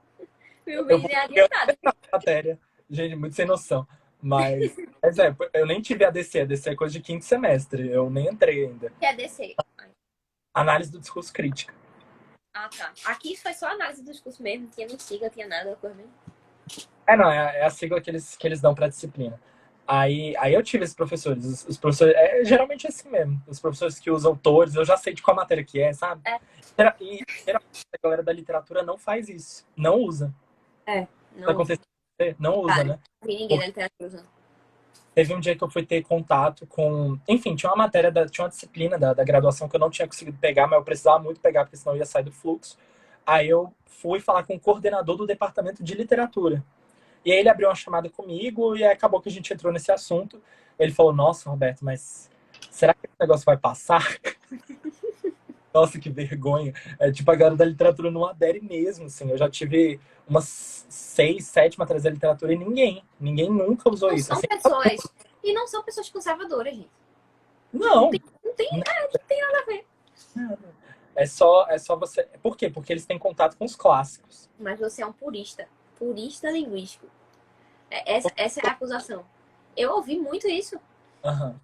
Meu Eu bem, vou é adiantado. matéria. Gente, muito sem noção. Mas eu nem tive ADC. ADC é coisa de quinto semestre. Eu nem entrei ainda. Que é DC. Análise do discurso crítico. Ah, tá. Aqui foi só análise do discurso mesmo, não tinha nem sigla, tinha nada, coisa mesmo. Não, é a sigla que eles dão pra disciplina. Aí eu tive esses professores. Os professores. É geralmente assim mesmo. Os professores que usam autores, eu já sei de qual matéria que é, sabe? É. E geralmente a galera da literatura não faz isso. Não usa. Não uso. Acontece, não usa, Claro, né? não vi ninguém da Porque literatura usando. teve um dia que eu fui ter contato com. Enfim, tinha uma matéria, tinha uma disciplina da graduação que eu não tinha conseguido pegar, mas eu precisava muito pegar, porque senão eu ia sair do fluxo. Aí eu fui falar com o coordenador do departamento de literatura. E aí ele abriu uma chamada comigo e acabou que a gente entrou nesse assunto. Ele falou: Nossa, Roberto, mas será que esse negócio vai passar? Nossa, que vergonha. É tipo, a galera da literatura não adere mesmo, assim. Eu já tive umas 6, 7 matérias da literatura e ninguém nunca usou Não isso. são Assim, pessoas. E não são pessoas conservadoras, gente. Não não, tem, não tem nada a ver. é só você. Por quê? Porque eles têm contato com os clássicos. Mas você é um purista. Purista linguístico. Essa é a acusação. Eu ouvi muito isso. Aham.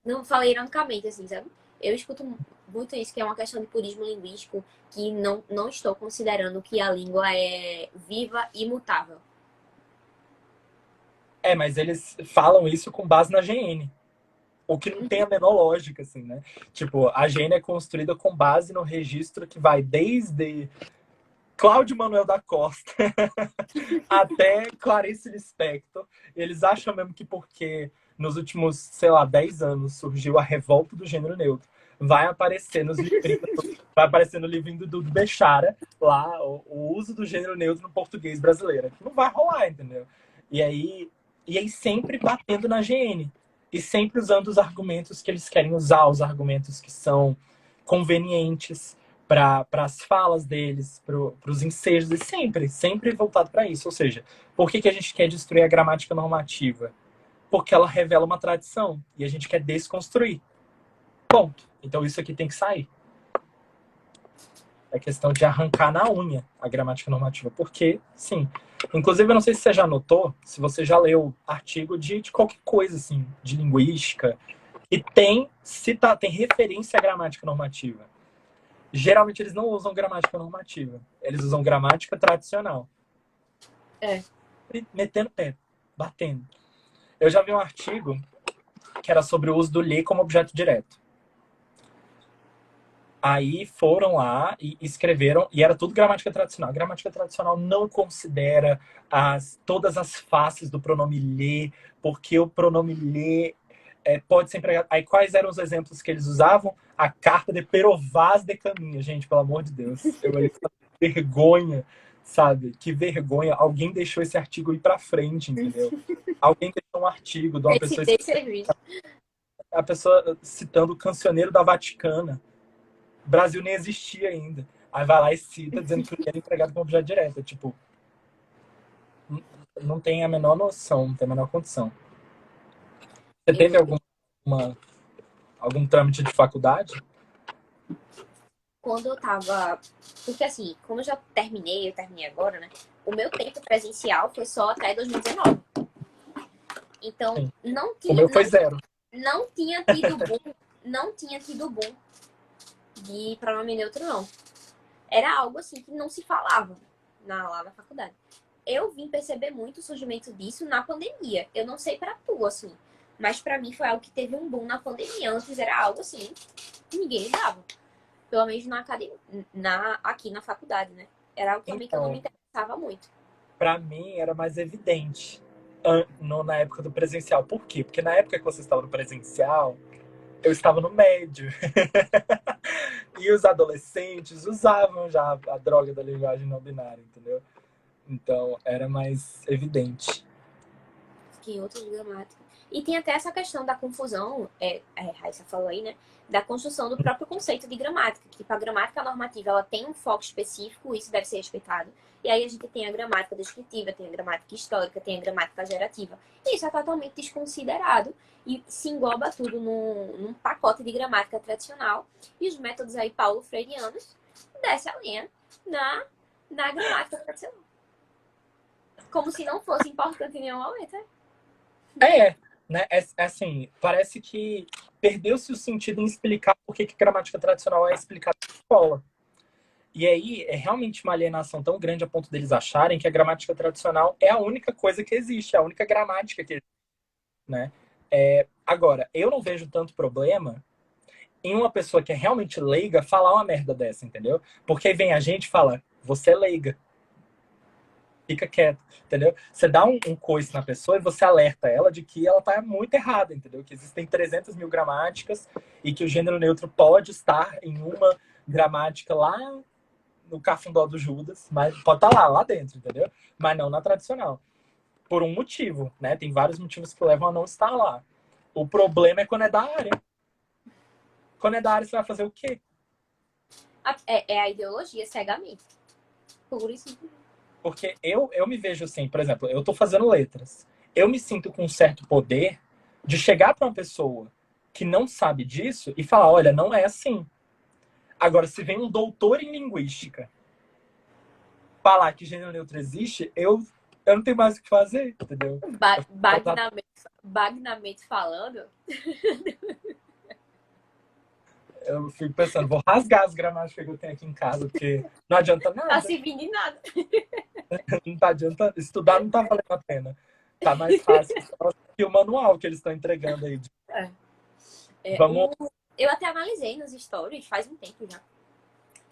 Não falei ironicamente, assim, sabe? Eu escuto muito isso, que é uma questão de purismo linguístico, que não estou considerando que a língua é viva e mutável. Mas eles falam isso com base na GN. O que não tem a menor lógica, assim, né? Tipo, a GN é construída com base no registro que vai desde Cláudio Manuel da Costa até Clarice Lispector. Eles acham mesmo que porque nos últimos, sei lá, 10 anos surgiu a revolta do gênero neutro, vai aparecer nos livrinhos, vai aparecer no livrinho do Dudu Bechara, lá, o uso do gênero neutro no português brasileiro. Não vai rolar, entendeu? E aí, e aí sempre batendo na GN. E sempre usando os argumentos que eles querem usar, os argumentos que são convenientes para as falas deles, para os ensejos, e sempre voltado para isso. Ou seja, por que a gente quer destruir a gramática normativa? Porque ela revela uma tradição e a gente quer desconstruir. Ponto. Então isso aqui tem que sair. É questão de arrancar na unha a gramática normativa. Porque, sim. Inclusive, eu não sei se você já notou, se você já leu artigo de qualquer coisa, assim, de linguística, e tem referência à gramática normativa. Geralmente eles não usam gramática normativa. Eles usam gramática tradicional. É. Metendo pé, batendo. Eu já vi um artigo que era sobre o uso do lhe como objeto direto. Aí foram lá e escreveram, e era tudo gramática tradicional. A gramática tradicional não considera todas as faces do pronome lhe, porque o pronome lhe pode ser empregado. Aí quais eram os exemplos que eles usavam? A carta de Perovaz de Caminha. Gente, pelo amor de Deus. Eu olhei com vergonha, sabe? Que vergonha. Alguém deixou esse artigo ir pra frente, entendeu? Alguém deixou um artigo de uma Esse pessoa, dei serviço. a pessoa citando o cancioneiro da Vaticana. O Brasil nem existia ainda. Aí vai lá e cita dizendo que ele era empregado como objeto direto. Tipo, não tem a menor noção, não tem a menor condição. Você teve algum trâmite de faculdade? Quando eu tava. Porque assim, como eu terminei agora, né? O meu tempo presencial foi só até 2019. Então, Sim. O meu foi zero. não tinha tido boom, não tinha tido boom de pronome neutro, não. Era algo assim que não se falava lá na faculdade. Eu vim perceber muito o surgimento disso na pandemia. Eu não sei pra tu, assim. Mas pra mim foi algo que teve um boom na pandemia. Antes era algo assim que ninguém lidava. Pelo menos na academia, aqui na faculdade, né? Era algo também que eu não me Então, interessava muito. para mim era mais evidente na época do presencial. Por quê? Porque na época que você estava no presencial, eu estava no médio. E os adolescentes usavam já a droga da linguagem não binária, entendeu? Então era mais evidente. Fiquei em outras gramáticas. E tem até essa questão da confusão, Raíssa falou aí, né? Da construção do próprio conceito de gramática. Tipo, a gramática normativa, ela tem um foco específico, isso deve ser respeitado. E aí a gente tem a gramática descritiva, tem a gramática histórica, tem a gramática gerativa. E isso é totalmente desconsiderado e se engloba tudo num pacote de gramática tradicional. E os métodos aí paulo-freireanos desce a linha na gramática tradicional. Como se não fosse importante em nenhum momento, né? Né? Assim, parece que perdeu-se o sentido em explicar por que gramática tradicional é explicada na escola. E aí é realmente uma alienação tão grande a ponto deles acharem que a gramática tradicional é a única coisa que existe, é a única gramática que existe, né? Agora, eu não vejo tanto problema em uma pessoa que é realmente leiga falar uma merda dessa, entendeu? Porque aí vem a gente e fala, você é leiga. Fica quieto, entendeu? Você dá um coice na pessoa e você alerta ela de que ela tá muito errada, entendeu? Que existem 300 mil gramáticas e que o gênero neutro pode estar em uma gramática lá no cafundó do Judas, mas pode estar lá dentro, entendeu? Mas não na tradicional. Por um motivo, né? Tem vários motivos que levam a não estar lá. O problema é quando é da área. Quando é da área, você vai fazer o quê? É a ideologia, cegamente. Por isso. Porque eu me vejo assim, por exemplo, eu tô fazendo letras. Eu me sinto com um certo poder de chegar para uma pessoa que não sabe disso e falar, olha, não é assim. Agora, se vem um doutor em linguística falar que gênero neutro existe, eu não tenho mais o que fazer, entendeu? Bagnamente falando. Eu fico pensando, vou rasgar as gramáticas que eu tenho aqui em casa, porque não adianta Tá nada. servindo de nada. Não tá adiantando. Estudar não tá valendo a pena. Tá mais fácil que o manual que eles estão entregando aí. Vamos. Eu até analisei nos stories faz um tempo já.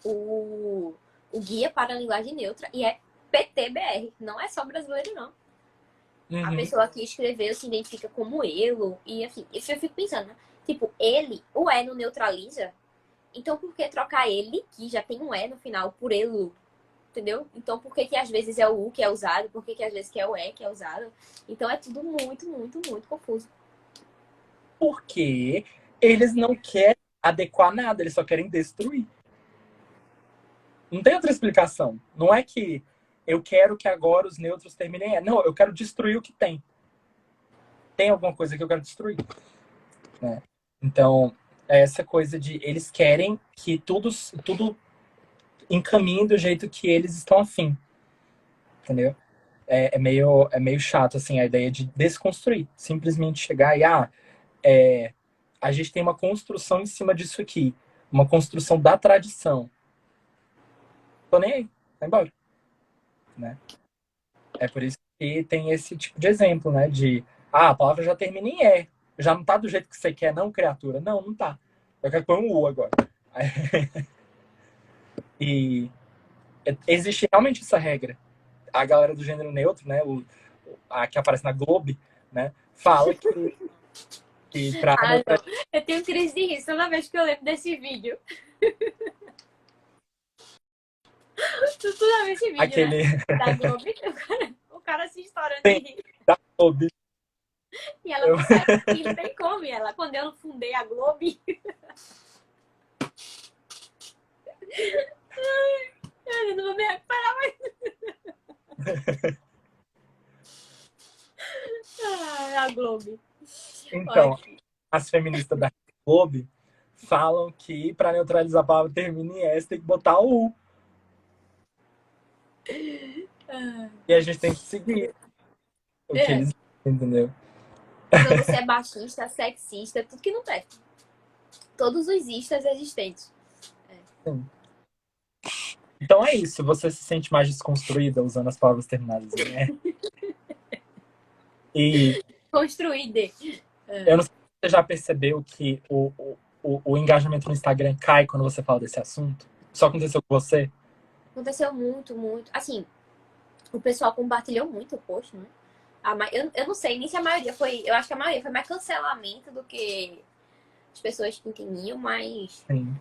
O Guia para a Linguagem Neutra e é PTBR. Não é só brasileiro, não. A pessoa que escreveu se identifica como elo. E assim, eu fico pensando, né? Tipo, ele, o E não neutraliza. Então por que trocar ele, que já tem um E no final, por elo? Entendeu? Então por que às vezes é o U que é usado? Por que às vezes que é o E que é usado? Então é tudo muito, muito, muito confuso. Porque eles não querem adequar nada, eles só querem destruir. Não tem outra explicação. Não é que eu quero que agora os neutros terminem. Não, eu quero destruir o que tem. Tem alguma coisa que eu quero destruir. Né? Então, é essa coisa de eles querem que tudo encaminhe do jeito que eles estão afim. Entendeu? É meio chato, assim, a ideia de desconstruir. Simplesmente chegar e, a gente tem uma construção em cima disso aqui. Uma construção da tradição. Tô nem aí. Vai embora. Né? É por isso que tem esse tipo de exemplo, né? A palavra já termina em E. Já não tá do jeito que você quer, não, criatura? Não, não tá. Eu quero pôr um U agora. E existe realmente essa regra. A galera do gênero neutro, né? A que aparece na Globo, né? Fala que pra Não. Eu tenho crise de riso toda vez que eu lembro desse vídeo. Toda vez esse vídeo, aquele né? Da Globo, o cara se estourando de rir. da Globo. E ela não sai daqui, não tem como. E ela, quando eu fundei a Globo. Ai, eu não vou me recuperar mais. A Globo. Então, as feministas da Globo falam que para neutralizar a palavra termina em S tem que botar o U. E a gente tem que seguir o que eles dizem, entendeu? Então você é machista, sexista, tudo que não presta. Todos os istas existentes. Sim. Então é isso. Você se sente mais desconstruída usando as palavras terminadas em E. E Construída. eu não sei se você já percebeu que o engajamento no Instagram cai quando você fala desse assunto. Isso aconteceu com você? Aconteceu muito, muito. Assim, o pessoal compartilhou muito o post, né? Eu não sei nem se a maioria foi. Eu acho que a maioria foi mais cancelamento do que as pessoas que entendiam, mas Sim.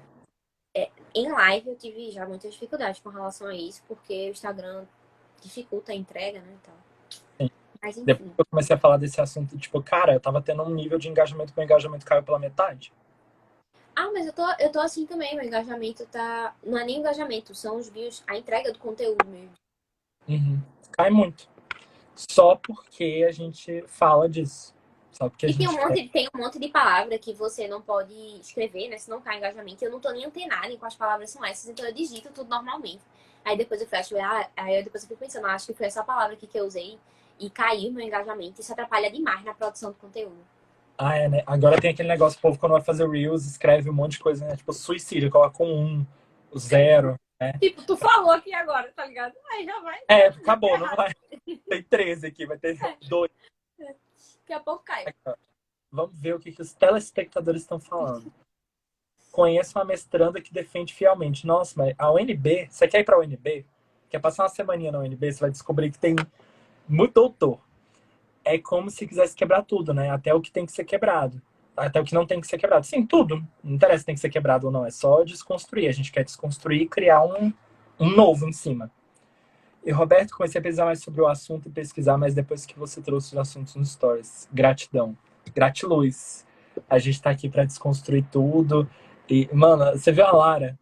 em live eu tive já muitas dificuldades com relação a isso, porque o Instagram dificulta a entrega, né? Então. Sim. Mas Depois enfim. que eu comecei a falar desse assunto, tipo, cara, eu tava tendo um nível de engajamento que o engajamento caiu pela metade. Ah, mas eu tô assim também, meu engajamento tá. Não é nem engajamento, são os views, a entrega do conteúdo mesmo. Uhum. Cai muito. Só porque a gente fala disso. Só porque a E gente quer. tem um monte de palavra que você não pode escrever, né? Se não cai engajamento. Eu não tô nem antenada em quais palavras são essas, então eu digito tudo normalmente. Aí depois eu fui, aí depois eu fui pensando, acho que foi essa palavra aqui que eu usei e caiu meu engajamento. Isso atrapalha demais na produção do conteúdo. Ah, é, né? Agora tem aquele negócio, o povo, quando vai fazer Reels, escreve um monte de coisa, né? Tipo, suicídio, coloca um, o zero, né? Tipo, tu falou aqui agora, tá ligado? Aí já vai É, dar acabou, não errado. vai. Tem 13 aqui, vai ter dois. Daqui a pouco cai. Aqui, ó. Vamos ver o que os telespectadores estão falando. Conheço uma mestranda que defende fielmente. Nossa, mas a UNB, você quer ir pra UNB? Quer passar uma semaninha na UNB, você vai descobrir que tem muito doutor. É como se quisesse quebrar tudo, né? Até o que tem que ser quebrado. Até o que não tem que ser quebrado. Sim, tudo. Não interessa se tem que ser quebrado ou não. É só desconstruir. A gente quer desconstruir e criar um novo em cima. E, Roberto, comecei a pesquisar mais sobre o assunto e pesquisar mais depois que você trouxe os assuntos nos stories. Gratidão. Gratiluz. A gente tá aqui para desconstruir tudo. E, mano, você viu a Lara?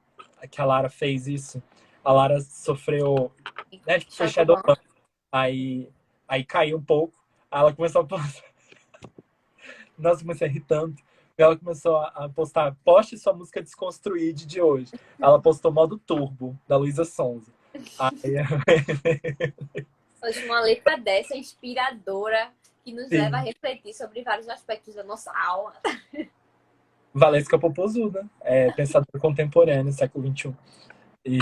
Que a Lara fez isso? A Lara sofreu, né? Tipo, foi Shadowban. Shadowban. Aí caiu um pouco. Aí ela começou a postar. Nossa, comecei a rir tanto. Ela começou a postar, poste sua música Desconstruíde de hoje. Ela postou modo turbo, da Luísa Sonza. Aí, Hoje uma letra dessa inspiradora que nos leva a sim. refletir sobre vários aspectos da nossa alma. Valesca Popozuda, pensadora contemporânea, século XXI. E,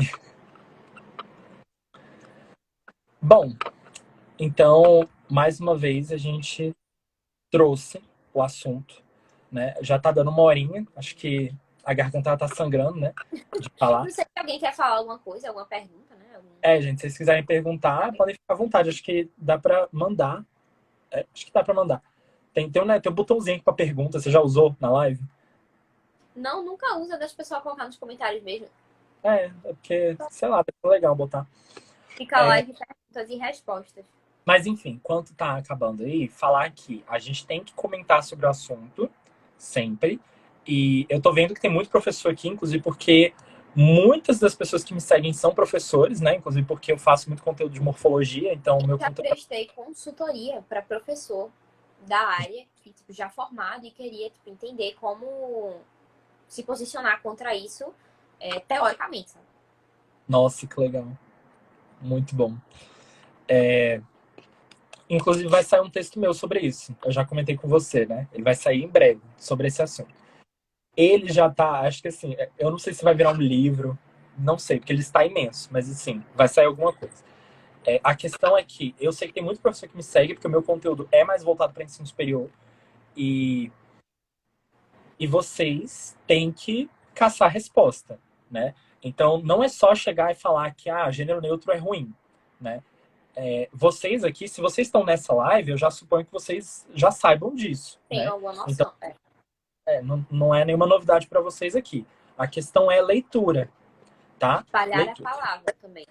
bom, então, mais uma vez, a gente trouxe o assunto, né? Já tá dando uma horinha, acho que a garganta tá sangrando, né? De falar. Não sei se alguém quer falar alguma coisa, alguma pergunta, né? Gente, se vocês quiserem perguntar, Sabe? podem ficar à vontade. Acho que dá pra mandar. Acho que dá pra mandar. Tem um botãozinho aqui pra pergunta, você já usou na live? Não, nunca usa das pessoas colocar nos comentários mesmo. É porque, sei lá, é legal botar. Fica lá de perguntas e respostas. Mas enfim, enquanto tá acabando aí, falar que a gente tem que comentar sobre o assunto, sempre. E eu tô vendo que tem muito professor aqui, inclusive porque muitas das pessoas que me seguem são professores, né? Inclusive porque eu faço muito conteúdo de morfologia, então o meu Já conteúdo. prestei consultoria para professor da área que tipo, já formado e queria tipo, entender como se posicionar contra isso teoricamente. Sabe? Nossa, que legal. Muito bom. Inclusive, vai sair um texto meu sobre isso. Eu já comentei com você, né? Ele vai sair em breve sobre esse assunto. Ele já tá, acho que assim, eu não sei se vai virar um livro, não sei, porque ele está imenso, mas assim, vai sair alguma coisa. A questão é que eu sei que tem muito professor que me segue, porque o meu conteúdo é mais voltado para ensino superior, e, e vocês têm que caçar resposta, né? Então, não é só chegar e falar que gênero neutro é ruim, né? Vocês aqui, se vocês estão nessa live, eu já suponho que vocês já saibam disso, Tem né? alguma Então, noção. não é nenhuma novidade para vocês aqui. A questão é leitura, tá? Espalhar a Leitura. palavra também.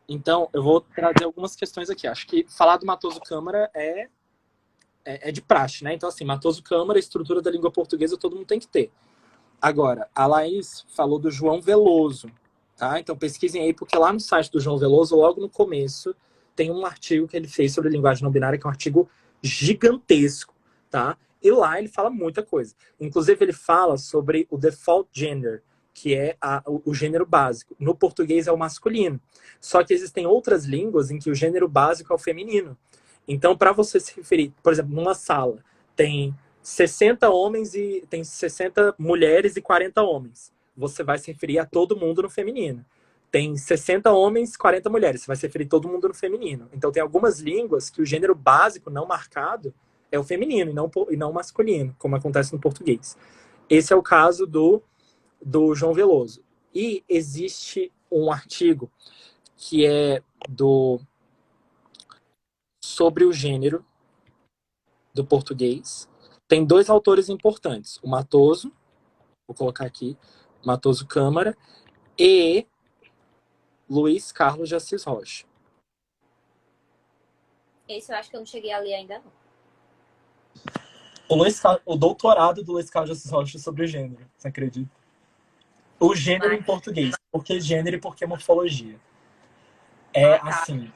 Então, eu vou trazer algumas questões aqui. Acho que falar do Matoso Câmara é de praxe, né? Então, assim, Matoso Câmara, estrutura da língua portuguesa, todo mundo tem que ter. Agora, a Laís falou do João Veloso, tá? Então, pesquisem aí, porque lá no site do João Veloso, logo no começo, tem um artigo que ele fez sobre linguagem não binária, que é um artigo gigantesco, tá? E lá ele fala muita coisa. Inclusive, ele fala sobre o default gender, que é o gênero básico. No português é o masculino. Só que existem outras línguas em que o gênero básico é o feminino. Então, para você se referir, por exemplo, numa sala, tem 60 homens e tem 60 mulheres e 40 homens. Você vai se referir a todo mundo no feminino. Tem 60 homens, 40 mulheres. Você vai se referir a todo mundo no feminino. Então, tem algumas línguas que o gênero básico não marcado é o feminino e não o masculino, como acontece no português. Esse é o caso do João Veloso. E existe um artigo que é sobre o gênero do português. Tem dois autores importantes, o Matoso, vou colocar aqui, Matoso Câmara, e Luiz Carlos de Assis Rocha. Esse eu acho que eu não cheguei a ler ainda, não. O doutorado do Luiz Carlos Rocha sobre o gênero, você acredita? O gênero Mas, em português. Por que gênero e por que morfologia? É ah, tá. assim,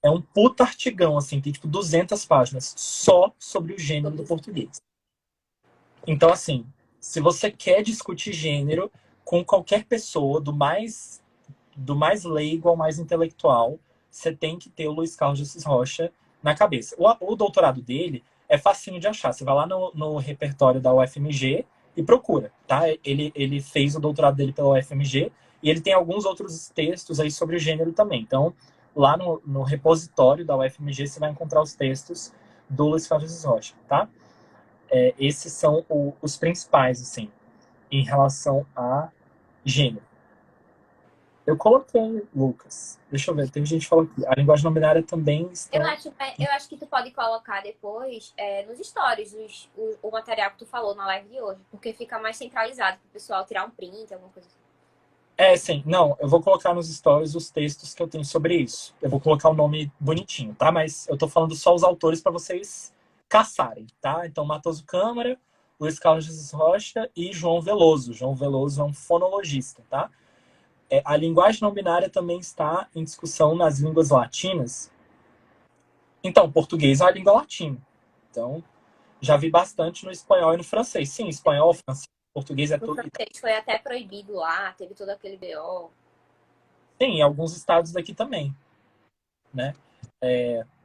é um puta artigão, assim, tem tipo 200 páginas só sobre o gênero do Sobre português. Então, assim, se você quer discutir gênero com qualquer pessoa, do mais leigo ao mais intelectual, você tem que ter o Luiz Carlos de Assis Rocha na cabeça. O doutorado dele é facinho de achar. Você vai lá no repertório da UFMG e procura, tá? Ele fez o doutorado dele pela UFMG e ele tem alguns outros textos aí sobre o gênero também. Então, lá no repositório da UFMG, você vai encontrar os textos do Luiz Carlos de Assis Rocha, tá? Esses são os principais, assim, em relação a gênero. Eu coloquei, Lucas. Deixa eu ver, tem gente falando aqui. A linguagem não binária também Eu está. acho, eu acho que tu pode colocar depois nos stories o material que tu falou na live de hoje, porque fica mais centralizado para o pessoal tirar um print, alguma coisa assim. Sim. Não, eu vou colocar nos stories os textos que eu tenho sobre isso. Eu vou colocar o nome bonitinho, tá? Mas eu tô falando só os autores para vocês caçarem, tá? Então, Matoso Câmara, Luiz Carlos Jesus Rocha e João Veloso. João Veloso é um fonologista, tá? A linguagem não binária também está em discussão nas línguas latinas. Então, português é uma língua latina. Então, já vi bastante no espanhol e no francês. Sim, espanhol, francês, português é O tudo. francês foi até proibido lá, teve todo aquele BO. Tem em alguns estados daqui também, né?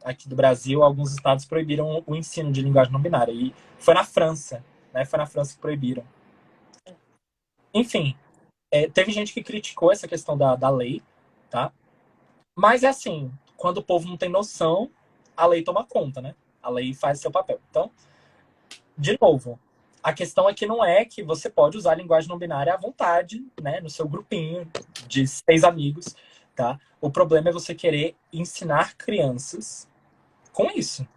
Aqui do Brasil, alguns estados proibiram o ensino de linguagem não binária. E foi na França, né? Foi na França que proibiram. Enfim, teve gente que criticou essa questão da lei, tá? Mas é assim, quando o povo não tem noção, a lei toma conta, né? A lei faz seu papel. Então, de novo, a questão aqui não é que você pode usar a linguagem não binária à vontade, né, no seu grupinho de 6 amigos, tá? O problema é você querer ensinar crianças com isso. Uhum.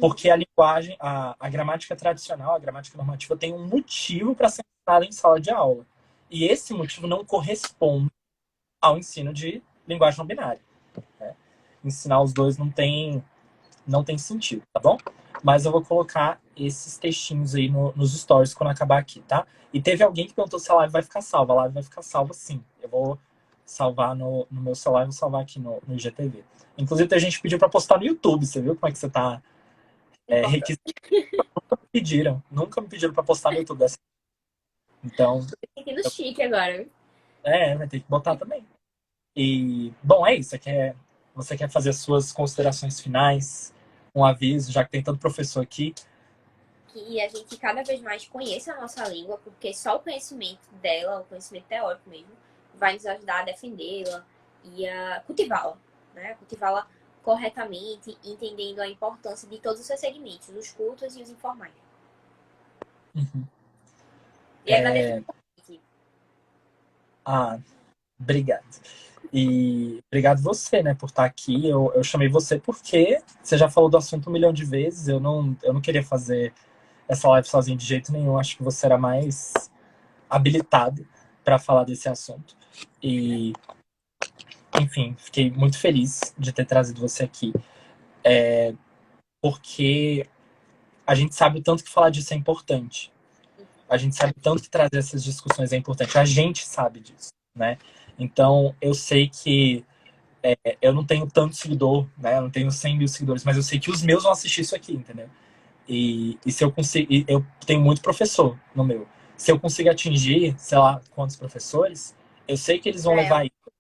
Porque a linguagem, a gramática tradicional, a gramática normativa tem um motivo para ser ensinada em sala de aula. E esse motivo não corresponde ao ensino de linguagem não binária. Né? Ensinar os dois não tem sentido, tá bom? Mas eu vou colocar esses textinhos aí nos stories quando acabar aqui, tá? E teve alguém que perguntou se a live vai ficar salva. A live vai ficar salva sim. Eu vou salvar no meu celular e vou salvar aqui no IGTV. Inclusive, tem gente que pediu pra postar no YouTube. Você viu como é que você tá requisitado? Importante. Nunca me pediram pra postar no YouTube. Então, Sentindo chique agora, viu? vai ter que botar também. E, bom, é isso. Você quer fazer as suas considerações finais? Um aviso, já que tem tanto professor aqui. Que a gente cada vez mais conheça a nossa língua, porque só o conhecimento dela, o conhecimento teórico mesmo, vai nos ajudar a defendê-la e a cultivá-la, né? Cultivá-la corretamente, entendendo a importância de todos os seus segmentos, os cultos e os informais. Uhum. E agradeço muito. Ah, obrigado. E obrigado você, né, por estar aqui. Eu chamei você porque você já falou do assunto um milhão de vezes. Eu não queria fazer essa live sozinho de jeito nenhum. Acho que você era mais habilitado para falar desse assunto. E, enfim, fiquei muito feliz de ter trazido você aqui. Porque a gente sabe o tanto que falar disso é importante. A gente sabe o tanto que trazer essas discussões é importante. A gente sabe disso, né? Então, eu sei que eu não tenho tanto seguidor, né? Eu não tenho 100 mil seguidores, mas eu sei que os meus vão assistir isso aqui, entendeu? E se eu conseguir, eu tenho muito professor no meu. Se eu conseguir atingir, sei lá, quantos professores, eu sei que eles vão É, levar isso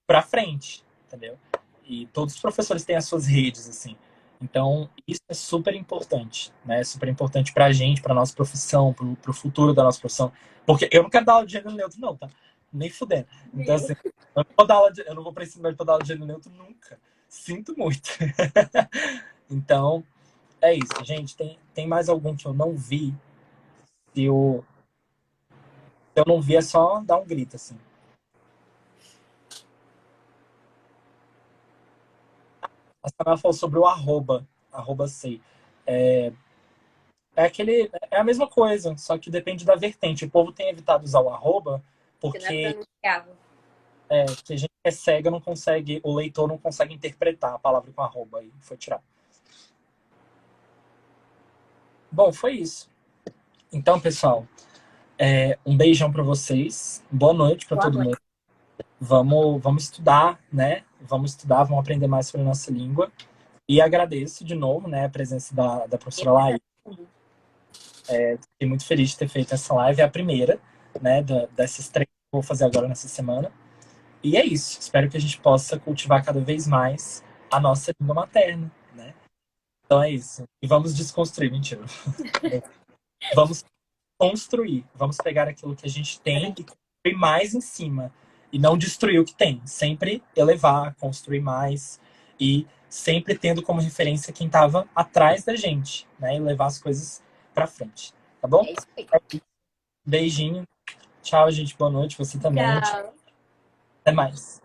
pra frente, entendeu? E todos os professores têm as suas redes, assim. Então, isso é super importante, né? É super importante pra gente, pra nossa profissão, pro futuro da nossa profissão. Porque eu não quero dar aula de gênero neutro, não, tá? Nem fudendo. Então, assim, eu não vou pra ensino médio pra dar aula de gênero neutro nunca. Sinto muito. Então, é isso, gente. Tem mais algum que eu não vi? Se eu não vi, é só dar um grito, assim. A Samara falou sobre o arroba sei. É, é a mesma coisa, só que depende da vertente. O povo tem evitado usar o arroba que não é porque pronunciável. que a gente é cega, não consegue, o leitor não consegue interpretar a palavra com arroba, aí foi tirar. Bom, foi isso. Então, pessoal, um beijão para vocês, boa noite para Boa todo noite. mundo. Vamos estudar, né? Vamos estudar, vamos aprender mais sobre a nossa língua. E agradeço de novo, né, a presença da professora Laís. Fiquei muito feliz de ter feito essa live, é a primeira, né, dessas 3 que eu vou fazer agora nessa semana. E é isso. Espero que a gente possa cultivar cada vez mais a nossa língua materna, né? Então é isso. E vamos desconstruir, mentira. Vamos construir. Vamos pegar aquilo que a gente tem e construir mais em cima. E não destruir o que tem. Sempre elevar, construir mais. E sempre tendo como referência quem estava atrás da gente, né? E levar as coisas para frente. Tá bom? É isso aí. Beijinho. Tchau, gente. Boa noite. Você também. Tchau. Até mais.